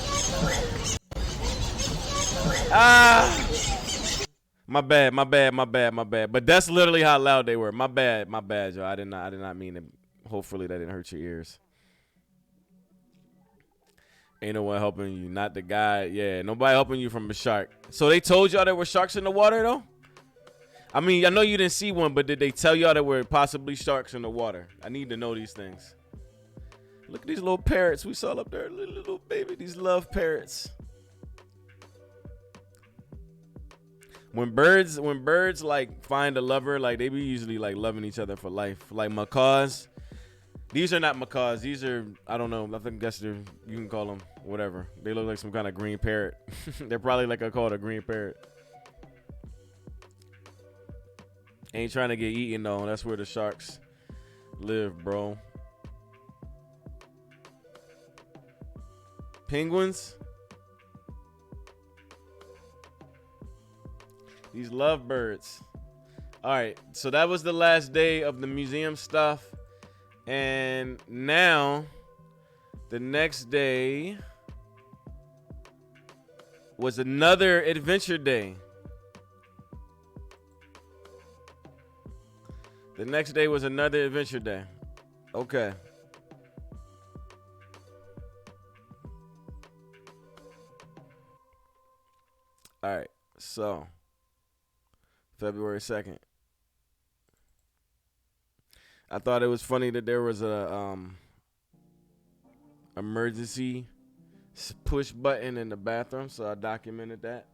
My bad. But that's literally how loud they were. My bad, yo. I did not mean to. Hopefully that didn't hurt your ears. Ain't no one helping you, not the guy. Yeah, nobody helping you from a shark. So they told y'all there were sharks in the water though? I mean, I know you didn't see one, but did they tell y'all there were possibly sharks in the water? I need to know these things. Look at these little parrots we saw up there. Little baby, these love parrots. When birds like find a lover, like they be usually like loving each other for life. Like macaws. These are not macaws. These are, I don't know. I guess you can call them whatever. They look like some kind of green parrot. They're probably like called a green parrot. Ain't trying to get eaten though. That's where the sharks live, bro. Penguins. These lovebirds. All right, so that was the last day of the museum stuff. And now, the next day was another adventure day. The next day was another adventure day. Okay. All right, so February 2nd. I thought it was funny that there was a emergency push button in the bathroom, so I documented that.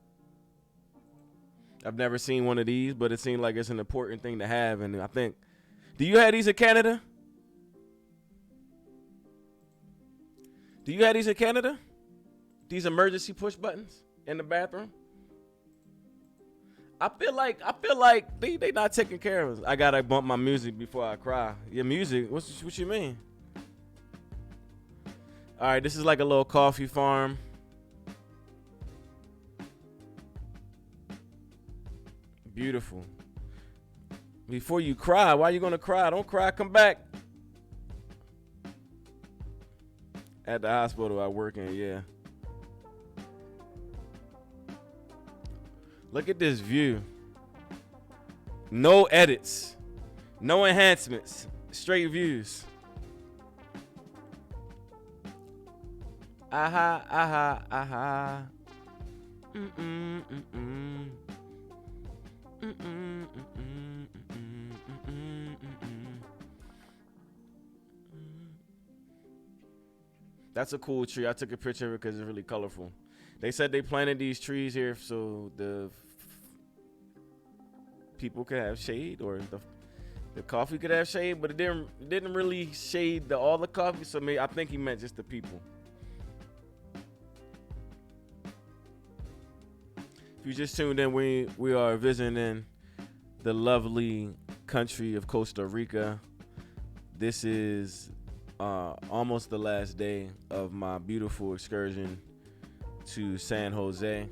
I've never seen one of these, but it seemed like it's an important thing to have. And I think, do you have these in Canada? Do you have these in Canada? These emergency push buttons in the bathroom? I feel like they not taking care of us. I gotta bump my music before I cry. Your music? What you mean? All right, this is like a little coffee farm. Beautiful. Before you cry, why you gonna cry? Don't cry, come back. At the hospital I work in, yeah. Look at this view. No edits. No enhancements. Straight views. Aha, aha, aha. Mm-mm, mm-mm. That's a cool tree. I took a picture of it because it's really colorful. They said they planted these trees here so the people could have shade, or the coffee could have shade, but it didn't really shade all the coffee. So I think he meant just the people. If you just tuned in, we are visiting the lovely country of Costa Rica. This is almost the last day of my beautiful excursion to San Jose.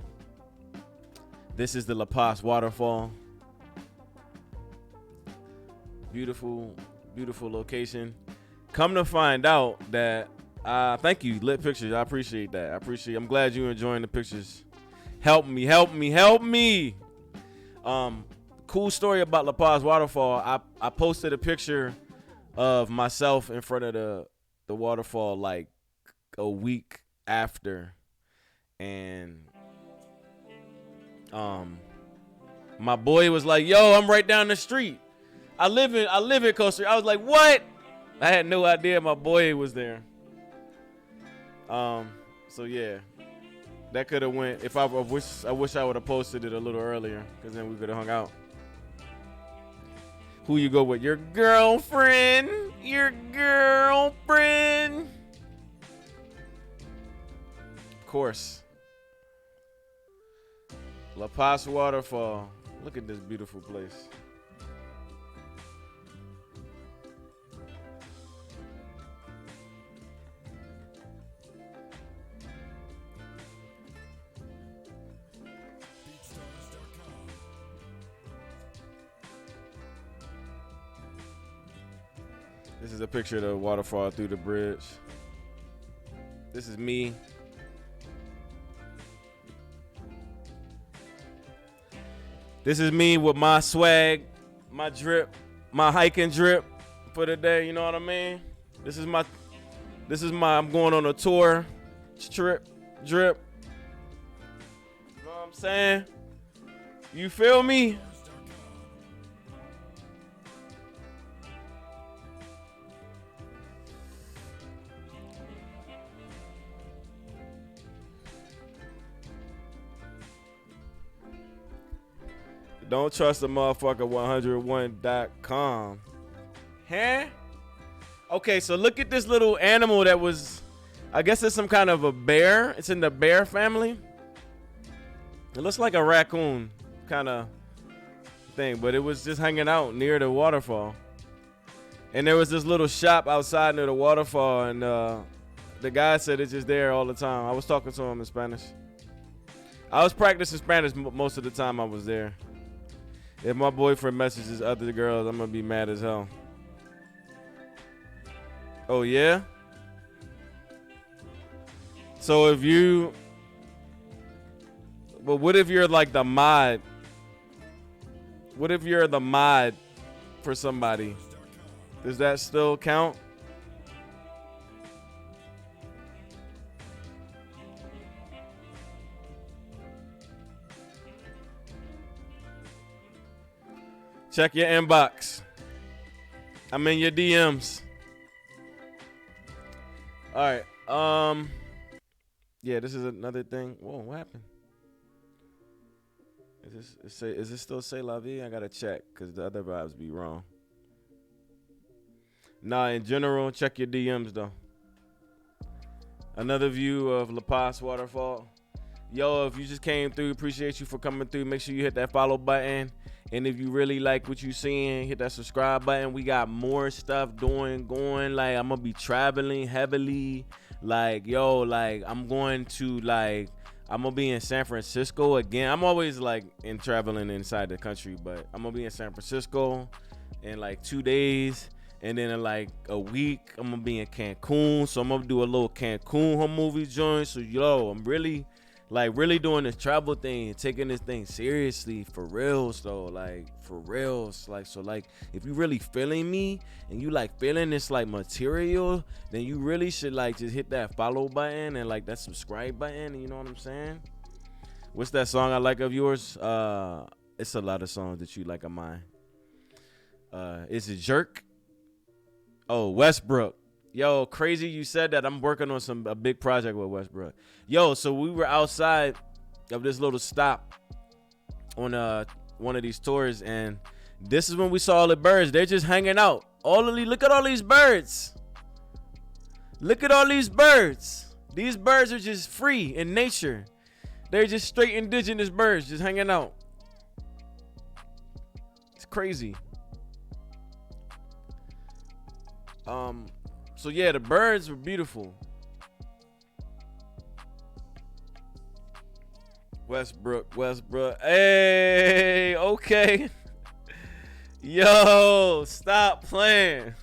This is the La Paz waterfall. Beautiful, beautiful location. Come to find out that, thank you, lit pictures. I appreciate that. I'm glad you're enjoying the pictures. Help me, help me, help me. Cool story about La Paz waterfall. I posted a picture of myself in front of the waterfall like a week after, and my boy was like, "Yo, I'm right down the street. I live in Costa Rica." I was like, "What?" I had no idea my boy was there. So yeah, that could have went. If I wish I would have posted it a little earlier, because then we could have hung out. Who you go with? Your girlfriend. Your girlfriend. Of course. La Paz waterfall. Look at this beautiful place. This is a picture of the waterfall through the bridge. This is me. This is me with my swag, my drip, my hiking drip for the day. You know what I mean? This is my. I'm going on a tour, trip, drip. You know what I'm saying? You feel me? Don't trust the motherfucker 101.com. Huh? Okay, so look at this little animal that was, I guess it's some kind of a bear. It's in the bear family. It looks like a raccoon kind of thing, but it was just hanging out near the waterfall. And there was this little shop outside near the waterfall, and the guy said it's just there all the time. I was talking to him in Spanish. I was practicing Spanish most of the time I was there. If my boyfriend messages other girls, I'm gonna be mad as hell. Oh yeah? So if you, but what if you're like the mod? What if you're the mod for somebody? Does that still count? Check your inbox. I'm in your DMs. All right. Yeah, this is another thing. Whoa, what happened? Is this still say la vie? I gotta check because the other vibes be wrong. Nah, in general, check your DMs though. Another view of La Paz waterfall. Yo, if you just came through, appreciate you for coming through. Make sure you hit that follow button. And if you really like what you seeing, hit that subscribe button. We got more stuff going. Like, I'm gonna be traveling heavily. Like, yo, like, I'm gonna be in San Francisco again. I'm always like in traveling inside the country, but I'm gonna be in San Francisco in like 2 days. And then in like a week, I'm gonna be in Cancun. So I'm gonna do a little Cancun home movie joint. So yo, I'm really doing this travel thing, taking this thing seriously for real. So like for real, so if you really feeling me and you like feeling this like material, then you really should like just hit that follow button and like that subscribe button. You know what I'm saying? What's that song I like of yours? It's a lot of songs that you like of mine. Is it Jerk? Oh, Westbrook. Yo, crazy you said that. I'm working on a big project with Westbrook. Yo, so we were outside of this little stop on one of these tours, and this is when we saw all the birds. They're just hanging out. Look at all these birds. Look at all these birds. These birds are just free in nature. They're just straight indigenous birds just hanging out. It's crazy. So yeah, the birds were beautiful. Westbrook. Hey, okay. Yo, stop playing.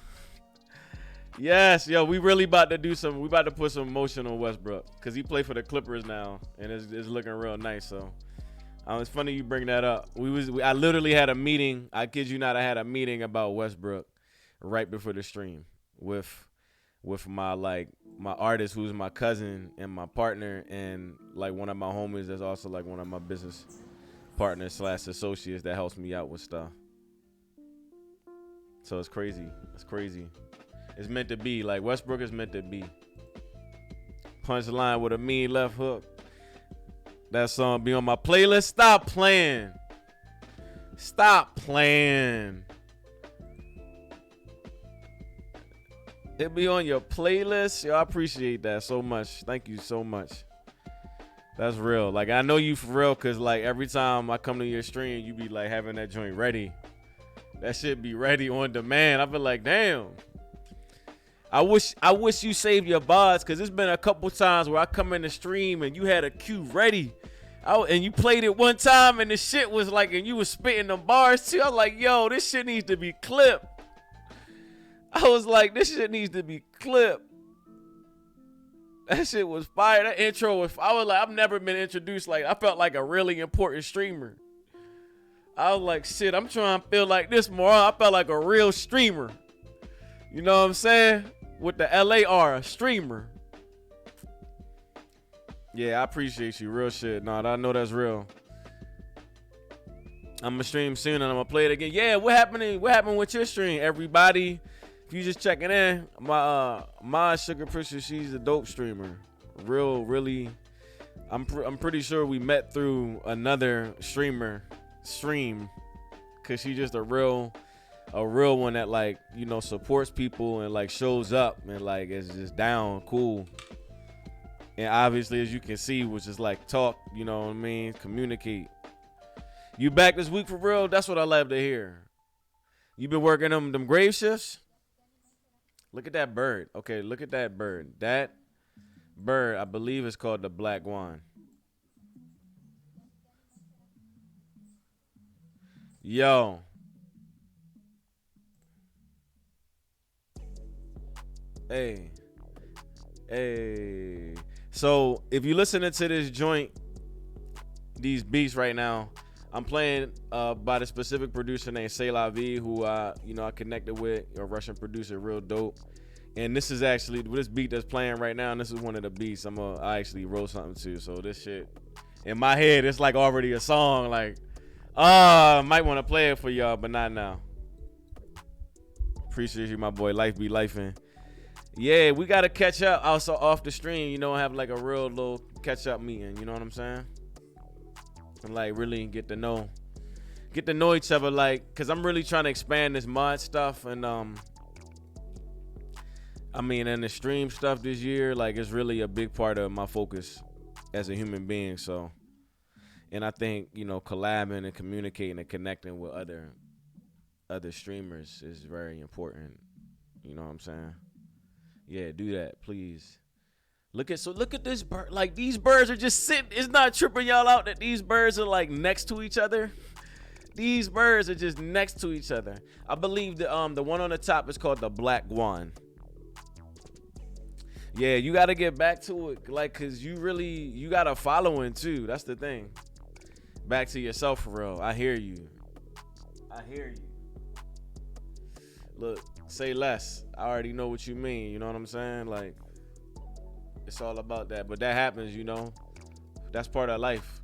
Yes, yo, we really about to we about to put some motion on Westbrook because he play for the Clippers now, and it's looking real nice. So, it's funny you bring that up. I literally had a meeting. I kid you not, I had a meeting about Westbrook right before the stream with my artist who's my cousin and my partner and like one of my homies that's also like one of my business partners / associates that helps me out with stuff. So it's crazy. It's meant to be. Like Westbrook is meant to be. Punchline with a mean left hook. That song be on my playlist. Stop playing. It be on your playlist. Yo, I appreciate that so much. Thank you so much. That's real. Like, I know you for real because, like, every time I come to your stream, you be, like, having that joint ready. That shit be ready on demand. I be like, damn. I wish you saved your bars because it's been a couple times where I come in the stream and you had a cue ready. And you played it one time and the shit was like, and you was spitting the bars too. I was like, yo, this shit needs to be clipped. I was like, this shit needs to be clipped. That shit was fire. That intro was, I was like, I've never been introduced like, I felt like a really important streamer. I was like, shit, I'm trying to feel like this more. I felt like a real streamer. You know what I'm saying? With the LAR, a streamer. Yeah, I appreciate you. Real shit. No, I know that's real. I'm going to stream soon and I'm going to play it again. Yeah, what happened with your stream, everybody? If you just checking in, my Sugar Pusher, she's a dope streamer. Really. I'm pretty sure we met through another stream, cause she's just a real one that like, you know, supports people and like shows up and like is just down cool. And obviously, as you can see, was just like talk, you know what I mean, communicate. You back this week for real? That's what I love to hear. You been working them grave shifts? Look at that bird. Okay, look at that bird. That bird, I believe, is called the black swan. Yo. Hey. So, if you're listening to this joint, these beats right now, I'm playing by the specific producer named C'est La Vie, who I connected with, a Russian producer, real dope. And this is actually this beat that's playing right now, and this is one of the beats I actually wrote something to. So this shit in my head, it's like already a song. Like, I might want to play it for y'all, but not now. Appreciate you, my boy. Life be lifing. Yeah, we gotta catch up also off the stream, you know, have like a real little catch up meeting, you know what I'm saying? And like really get to know each other, like, cause I'm really trying to expand this mod stuff, and I mean, and the stream stuff this year, like, it's really a big part of my focus as a human being. So, and I think, you know, collabing and communicating and connecting with other streamers is very important. You know what I'm saying? Yeah, do that, please. Look at this bird. Like, these birds are just sitting. It's not tripping y'all out that these birds are like next to each other. These birds are just next to each other. I believe the one on the top is called the black guan. Yeah, you got to get back to it, like, cause you got a following too. That's the thing. Back to yourself for real. I hear you. Look, say less. I already know what you mean. You know what I'm saying? Like, it's all about that. But that happens, you know. That's part of life.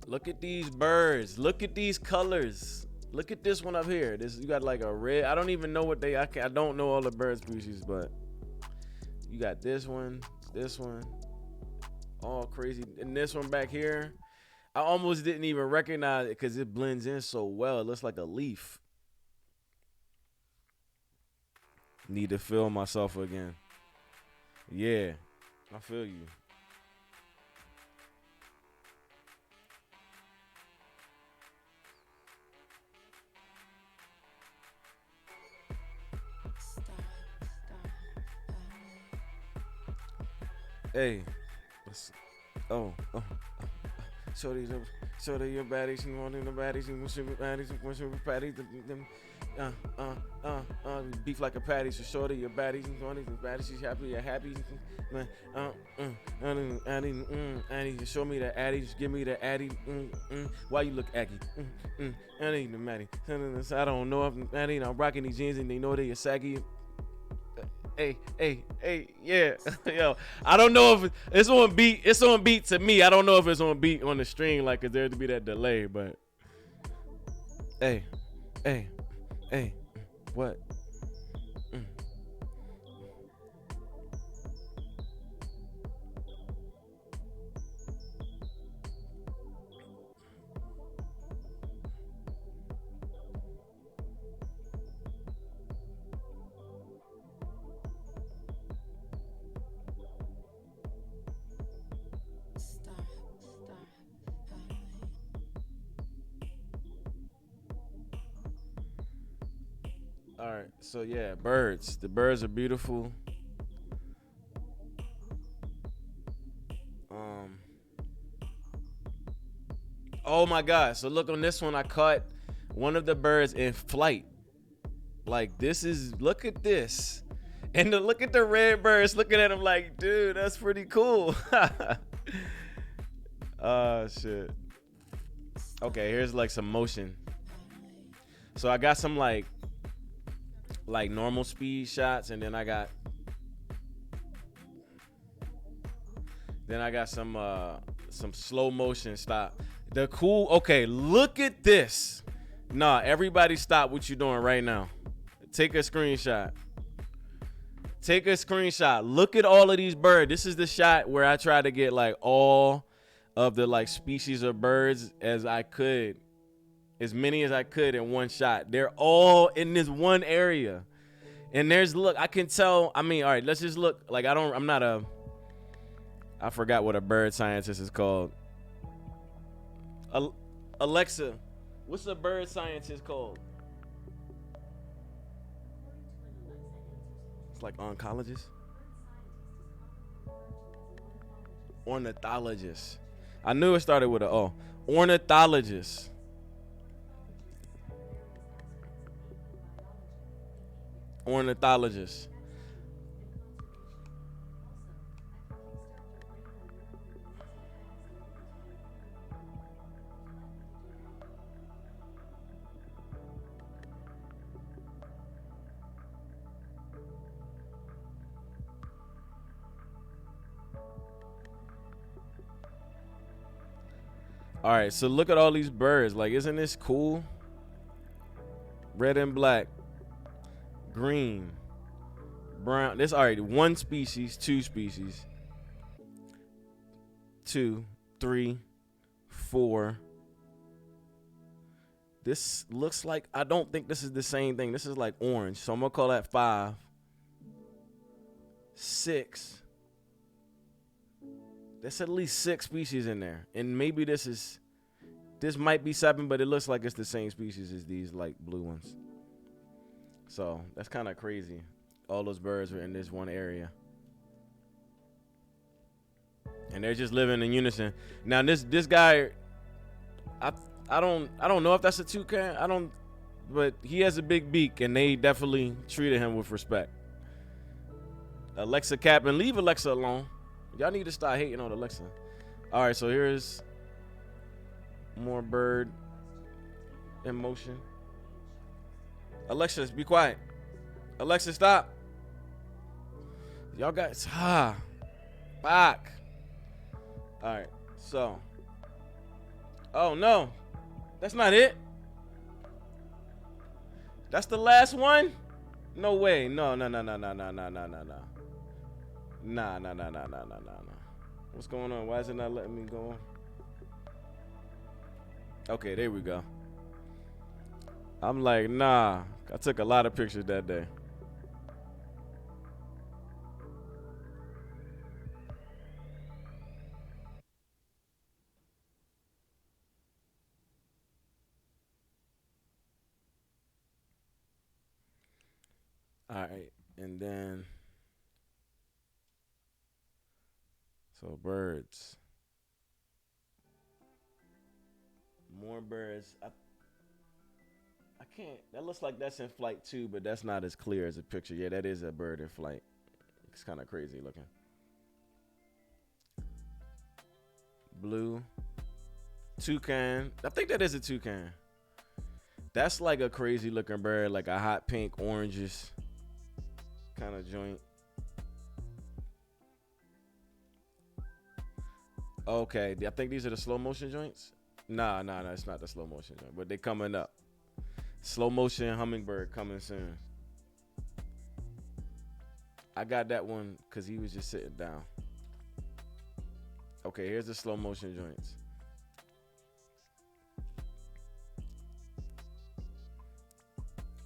Look at these birds. Look at these colors. Look at this one up here. You got like a red. I don't even know what I don't know all the bird species, but you got this one, all crazy, and this one back here. I almost didn't even recognize it because it blends in so well. It looks like a leaf. Need to feel myself again. Yeah, I feel you. Hey, Shorty your baddies, you want in the baddies, you want sugar baddies, you want sugar patties, beef like a patty. So shorty your baddies, you want these baddies, she's happy, you're happy. I need to show me the addy, just give me the addy. Why you look aggy? I need the matty. I don't know if Addy, I'm rocking these jeans and they know they are saggy. Hey, yeah. Yo, I don't know if it's on beat. It's on beat to me. I don't know if it's on beat on the stream, like, cause there to be that delay, but hey, what? All right, so yeah, birds. The birds are beautiful. Oh my God! So look on this one. I caught one of the birds in flight. Like, this is, look at this, and look at the red birds looking at him like, dude, that's pretty cool. Oh shit. Okay, here's like some motion. So I got some like normal speed shots, and then I got some slow motion stop. Okay, look at this. Nah, everybody stop what you're doing right now. Take a screenshot. Look at all of these birds. This is the shot where I try to get like all of the like species of birds as many as I could in one shot. They're all in this one area. And I can tell, I mean, all right, let's just look. Like, I forgot what a bird scientist is called. Alexa, what's a bird scientist called? It's like oncologist. Ornithologist. I knew it started with an O. Ornithologist. Ornithologist. All right, so look at all these birds. Like, isn't this cool? red and black, green, brown. This already one species, two species, 2, 3, 4. This looks like, I don't think this is the same thing. This is like orange. So I'm going to call that 5. 6. There's at least 6 species in there. And maybe this might be 7, but it looks like it's the same species as these like blue ones. So that's kind of crazy. All those birds are in this one area. And they're just living in unison. Now this guy, I don't know if that's a toucan. But he has a big beak, and they definitely treated him with respect. Alexa Kaplan, leave Alexa alone. Y'all need to start hating on Alexa. All right, so here's more bird in motion. Alexa, be quiet. Alexa, stop. Y'all guys, back. All right, so. Oh no, that's not it. That's the last one? No way. No. Nah. What's going on? Why is it not letting me go on? Okay, there we go. I'm like, nah. I took a lot of pictures that day. All right, and then so birds, more birds. I can't. That looks like that's in flight too, but that's not as clear as a picture. Yeah, that is a bird in flight. It's kind of crazy looking. Blue toucan. I think that is a toucan. That's like a crazy looking bird, like a hot pink, oranges kind of joint. Okay, I think these are the slow motion joints. Nah, it's not the slow motion joint, but they coming up. Slow motion hummingbird coming soon. I got that one because he was just sitting down. Okay, here's the slow motion joints.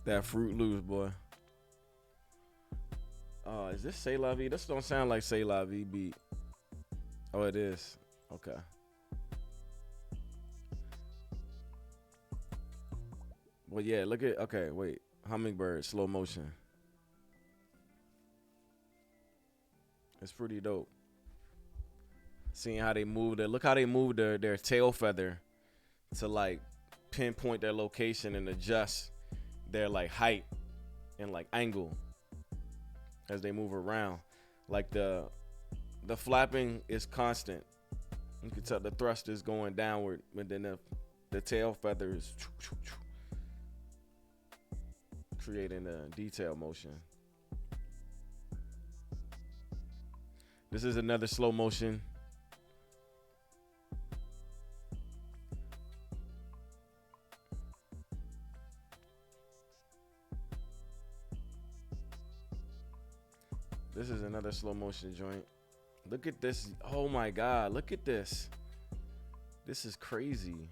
That Fruit Loops, boy. Oh, is this C'est La Vie? This don't sound like C'est La Vie beat. Oh, it is. Okay. Well, yeah, look at, okay, wait. Hummingbird, slow motion. It's pretty dope. Seeing how they move look how they move their tail feather to like pinpoint their location and adjust their like height and like angle as they move around. Like the flapping is constant. You can tell the thrust is going downward, but then the tail feather is creating a detail motion. This is another slow motion. This is another slow motion joint. Look at this. Oh my God, look at this. This is crazy.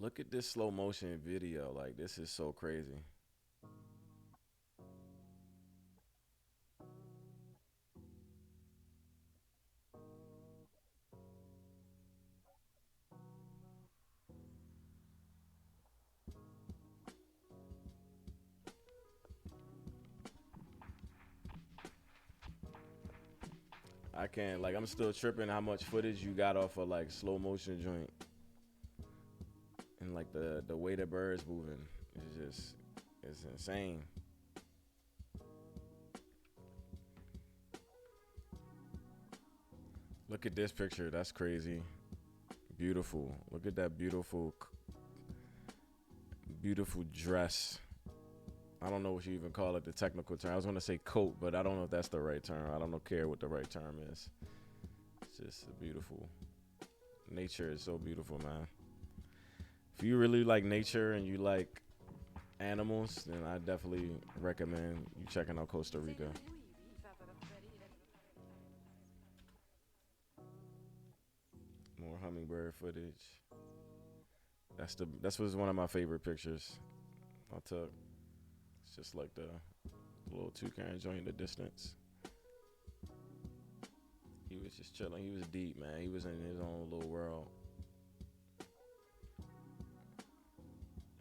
Look at this slow motion video. Like, this is so crazy. I can't, like, I'm still tripping how much footage you got off of like slow motion joint. And like the way the bird's moving is just, it's insane. Look at this picture. That's crazy. Beautiful. Look at that beautiful dress. I don't know what you even call it, the technical term. I was gonna say coat, but I don't know if that's the right term. I don't care what the right term is. It's just beautiful. Nature is so beautiful, man. If you really like nature and you like animals, then I definitely recommend you checking out Costa Rica. More hummingbird footage. That's was one of my favorite pictures I took. It's just like the little toucan joint in the distance. He was just chilling. He was deep, man. He was in his own little world.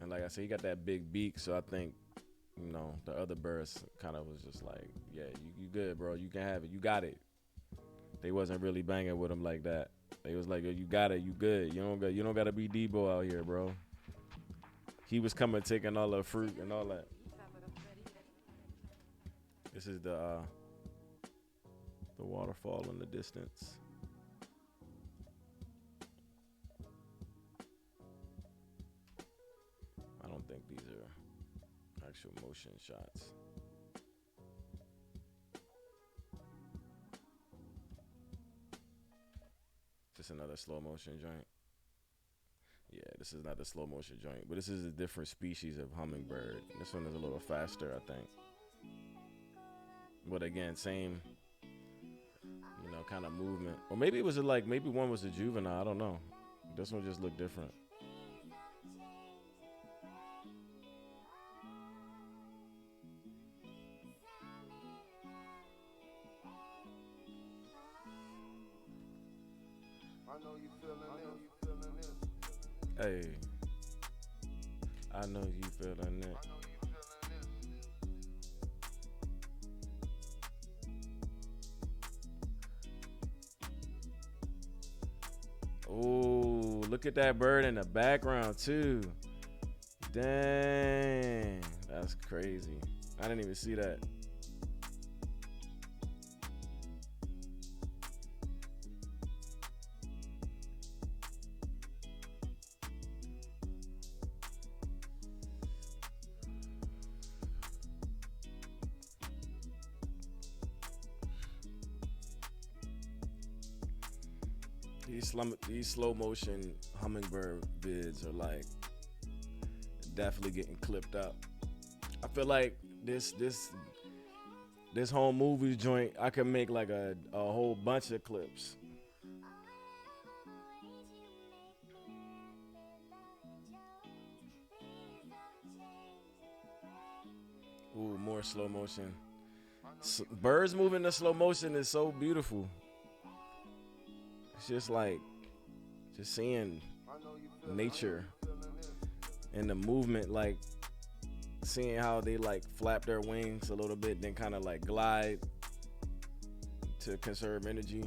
And like I said, he got that big beak, so I think, you know, the other birds kind of was just like, yeah, you good, bro. You can have it. You got it. They wasn't really banging with him like that. They was like, yo, you got it. You good. You don't got to be Debo out here, bro. He was coming, taking all the fruit and all that. This is the waterfall in the distance. I don't think these are actual motion shots. Just another slow motion joint. Yeah, this is not the slow motion joint, but this is a different species of hummingbird. This one is a little faster, I think. But again, same, you know, kind of movement. Or maybe it was maybe one was a juvenile. I don't know. This one just looked different. Hey, I know you feeling it. Oh, look at that bird in the background too. Dang, that's crazy. I didn't even see that. These slow motion hummingbird vids are like definitely getting clipped up. I feel like this whole movie joint, I could make like a whole bunch of clips. Ooh, more slow motion. Birds moving in slow motion is so beautiful. It's just like just seeing nature and the movement, like seeing how they like flap their wings a little bit, then kind of like glide to conserve energy.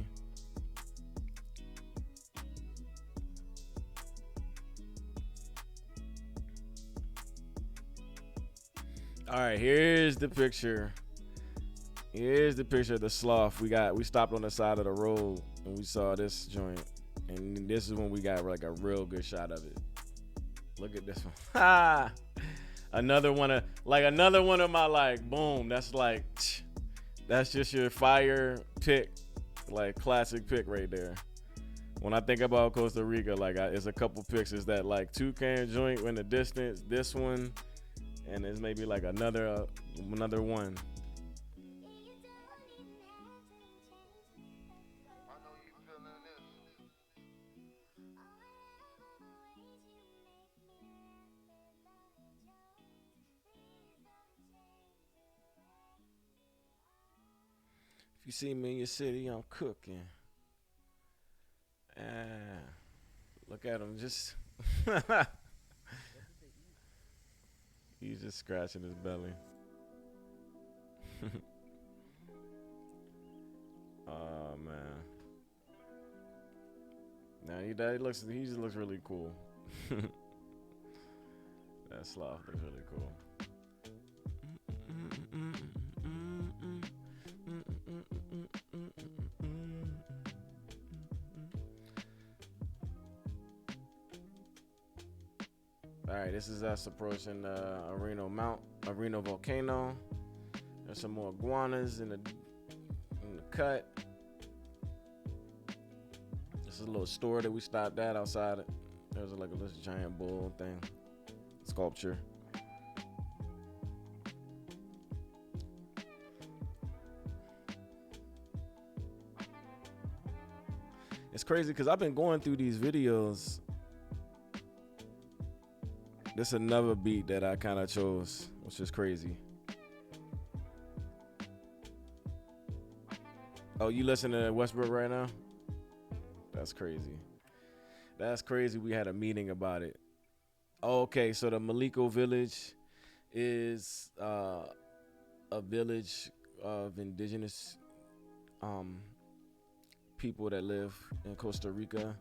All right, here's the picture. Here's the picture of the sloth. We stopped on the side of the road and we saw this joint. And this is when we got like a real good shot of it. Look at this one. Ha! Another one of my like, boom. That's just your fire pick, like classic pick right there. When I think about Costa Rica, like it's a couple picks. Is that like toucan joint in the distance? This one, and there's maybe like another one. If you see me in your city, I'm cooking. Look at him, just he's just scratching his belly. Oh man. Now he just looks really cool. That sloth looks really cool. All right, this is us approaching the Areno volcano. There's some more iguanas in the cut. This is a little store that we stopped at outside. There's like a little giant bull thing, sculpture. It's crazy because I've been going through these videos. This is another beat that I kind of chose, which is crazy. Oh, you listening to Westbrook right now? That's crazy. That's crazy. We had a meeting about it. Oh, okay, so the Maliko village is a village of indigenous people that live in Costa Rica.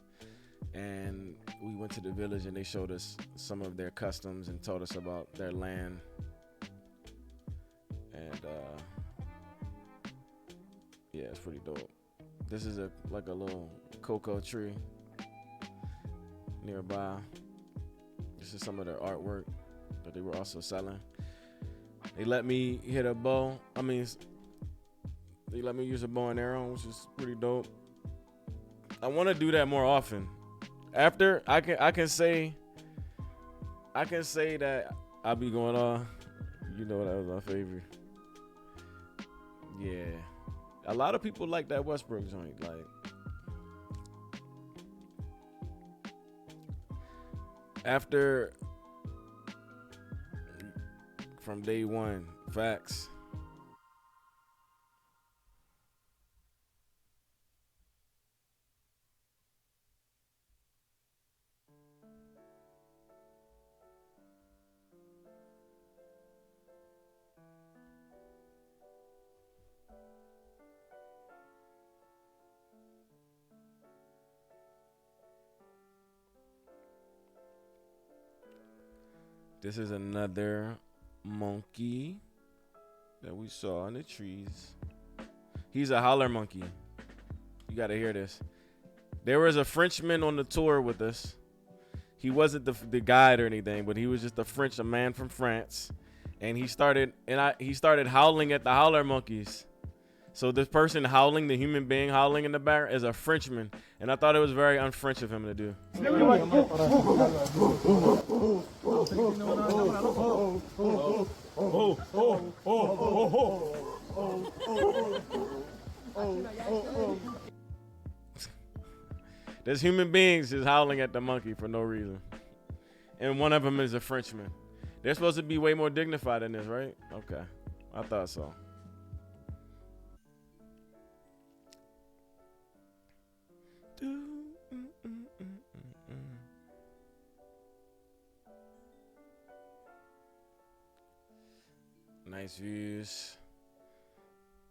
And we went to the village and they showed us some of their customs and told us about their land. And yeah, it's pretty dope. This is like a little cocoa tree nearby. This is some of their artwork that they were also selling. They let me hit a bow. They let me use a bow and arrow, which is pretty dope. I want to do that more often. After I can say that I'll be going on. You know, that was my favorite. Yeah, a lot of people like that Westbrook joint. Like, after from day one, facts. This is another monkey that we saw in the trees. He's a howler monkey. You gotta hear this. There was a Frenchman on the tour with us. He wasn't the guide or anything, but he was just a man from France. And he started howling at the howler monkeys. So this person howling, the human being howling in the back, is a Frenchman. And I thought it was very un-French of him to do. There's human beings just howling at the monkey for no reason. And one of them is a Frenchman. They're supposed to be way more dignified than this, right? Okay. I thought so. Nice views.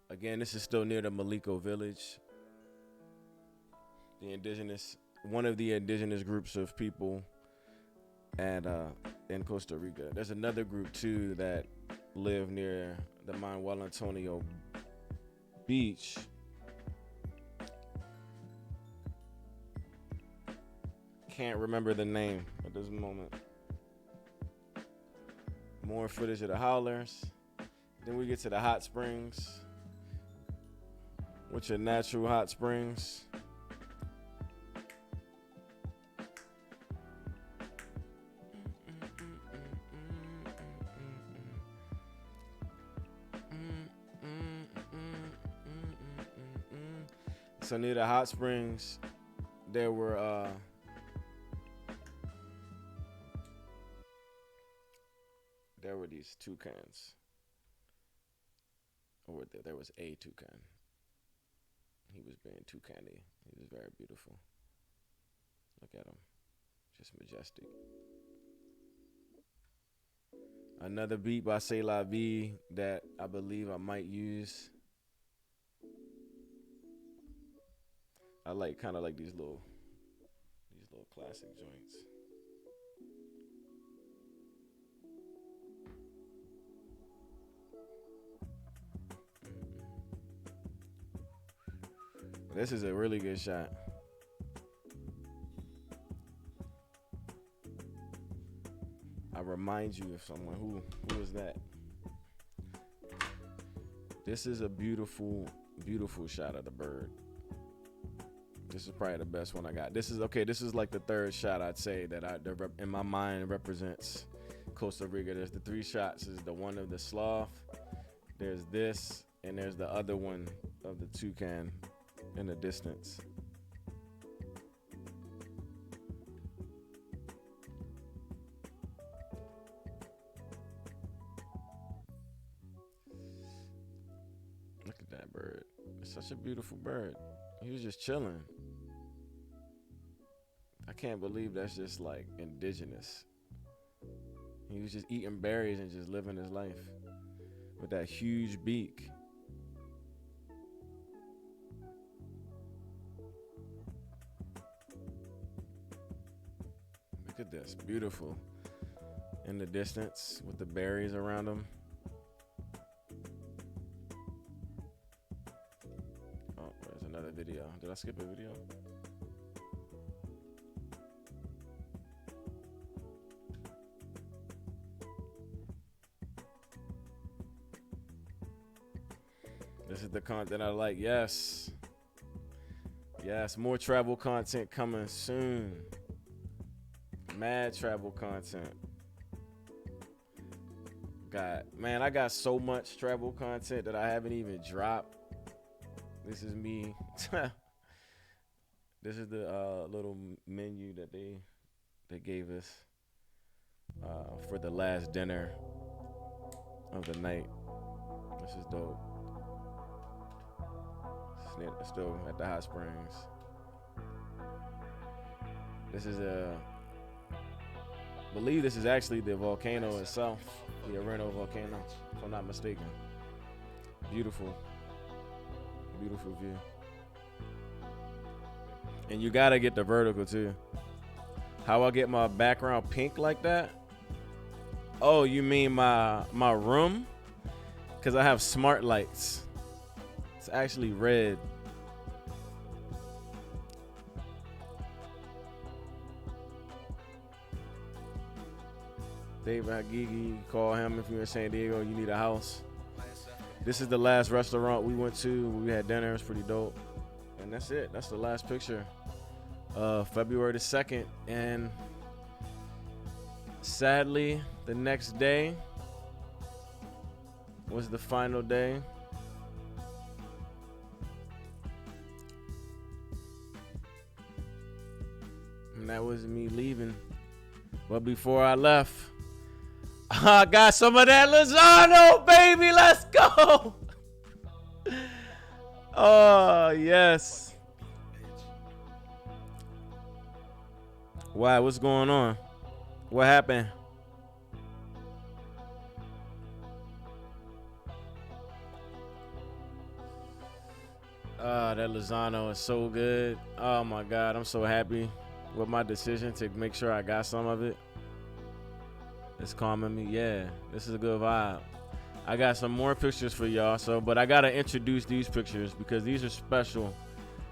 Again, this is still near the Maliko village. One of the indigenous groups of people in Costa Rica. There's another group too that live near the Mount Juan Antonio beach. Can't remember the name at this moment. More footage of the howlers. Then we get to the hot springs, which are natural hot springs. So near the hot springs, there were these toucans. Or there was a toucan. He was being toucan-y. He was very beautiful. Look at him. Just majestic. Another beat by C'est La Vie that I believe I might use. I kind of like these little classic joints. This is a really good shot. I remind you of someone. Who is that? This is a beautiful, beautiful shot of the bird. This is probably the best one I got. This is okay. This is like the third shot I'd say that in my mind represents Costa Rica. There's the three shots. Is the one of the sloth. There's this, and there's the other one of the toucan in the distance. Look at that bird. It's such a beautiful bird. He was just chilling. I can't believe that's just like indigenous. He was just eating berries and just living his life with that huge beak. Look at this, beautiful. In the distance with the berries around him. Oh, there's another video. Did I skip a video? This is the content I like. Yes. Yes, more travel content coming soon. Mad travel content. I got so much travel content that I haven't even dropped. This is me. This is the little menu that they gave us for the last dinner of the night. This is dope. Still at the hot springs. This is I believe this is actually the volcano itself, the Areno volcano, if I'm not mistaken. Beautiful, beautiful view. And you gotta get the vertical too. How I get my background pink like that? Oh, you mean my room? Cause I have smart lights. It's actually red. David Hagigi, call him if you're in San Diego, you need a house. This is the last restaurant we went to. We had dinner, it was pretty dope. And that's it, that's the last picture. February the 2nd. And sadly, the next day was the final day. And that was me leaving. But before I left, I got some of that Lozano, baby. Let's go. Oh, yes. Why? What's going on? What happened? That Lozano is so good. Oh, my God. I'm so happy with my decision to make sure I got some of it. It's calming me. Yeah, this is a good vibe. I got some more pictures for y'all, but I gotta introduce these pictures because these are special.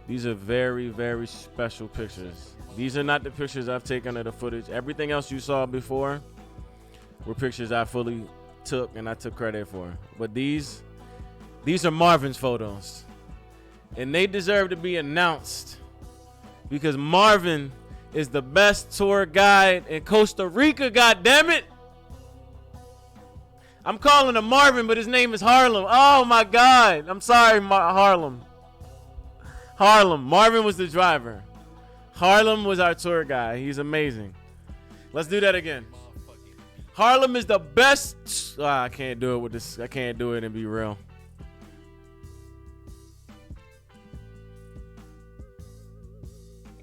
These are very, very special pictures. These are not the pictures I've taken of the footage. Everything else you saw before were pictures I fully took and I took credit for. But these are Marvin's photos. And they deserve to be announced because Marvin is the best tour guide in Costa Rica, goddammit. I'm calling him Marvin, but his name is Harlem. Oh my God. I'm sorry, Harlem. Marvin was the driver. Harlem was our tour guide. He's amazing. Let's do that again. Harlem is the best. I can't do it with this. I can't do it and be real.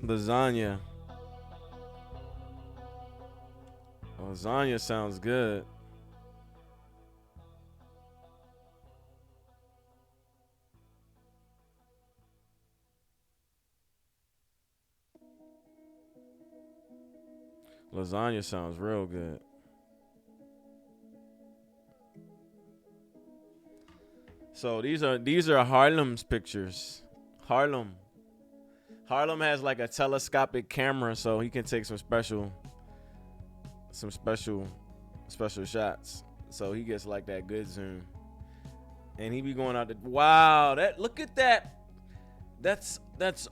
Lasagna. Lasagna sounds good. Lasagna sounds real good. So these are Harlem's pictures. Harlem has like a telescopic camera, so he can take some special special shots. So he gets like that good zoom. And he be going out wow, look at that. That's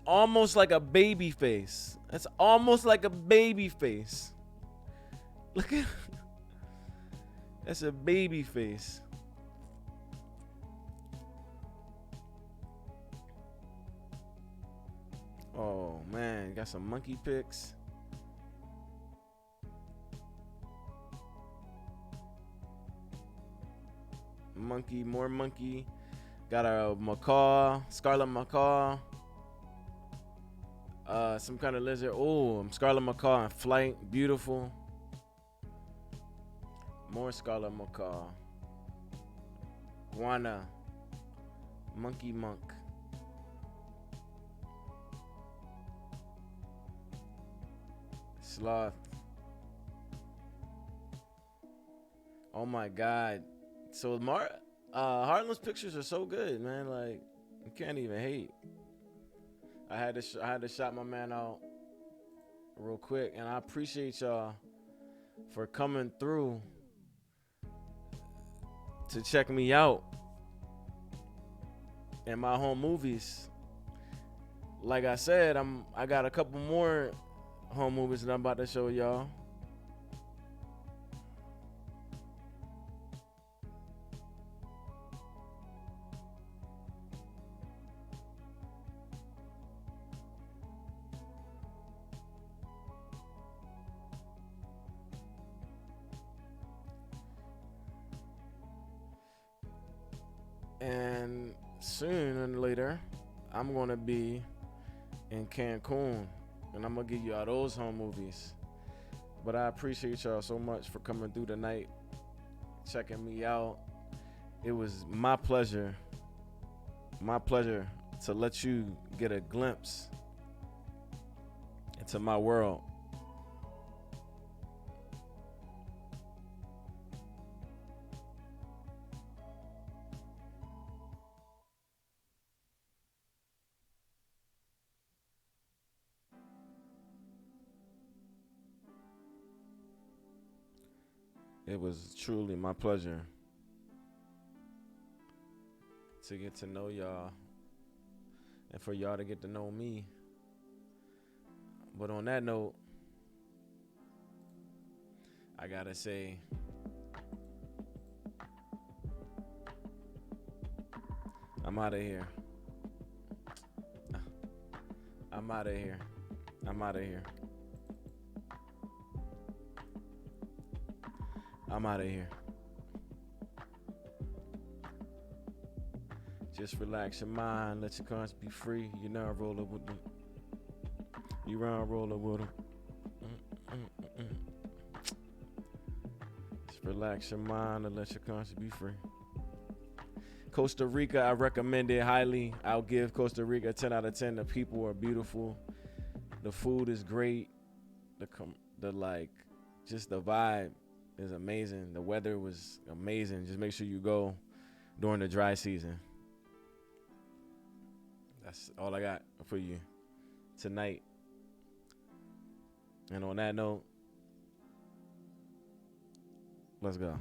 almost like a baby face. That's almost like a baby face. Look at that's a baby face. Oh man, got some monkey pics. More monkey. Got a macaw, scarlet macaw. Some kind of lizard. Oh, scarlet macaw in flight. Beautiful. More scarlet macaw. Guana. Monkey monk. Sloth. Oh my God. So Harlem's pictures are so good, man. Like, you can't even hate. I had to shout my man out real quick, and I appreciate y'all for coming through to check me out in my home movies. Like I said, I got a couple more home movies that I'm about to show y'all. And soon and later, I'm going to be in Cancun, and I'm going to give you all those home movies. But I appreciate y'all so much for coming through tonight, checking me out. It was my pleasure to let you get a glimpse into my world. It was truly my pleasure to get to know y'all and for y'all to get to know me. But on that note, I gotta say, I'm out of here. I'm out of here. I'm out of here. I'm out of here. Just relax your mind, let your conscience be free. You're not rolling with them. You round rolling with them. Just relax your mind and let your conscience be free. Costa Rica, I recommend it highly. I'll give Costa Rica a 10 out of 10. The people are beautiful. The food is great. Just the vibe is amazing. The weather was amazing. Just make sure you go during the dry season. That's all I got for you tonight. And on that note, let's go.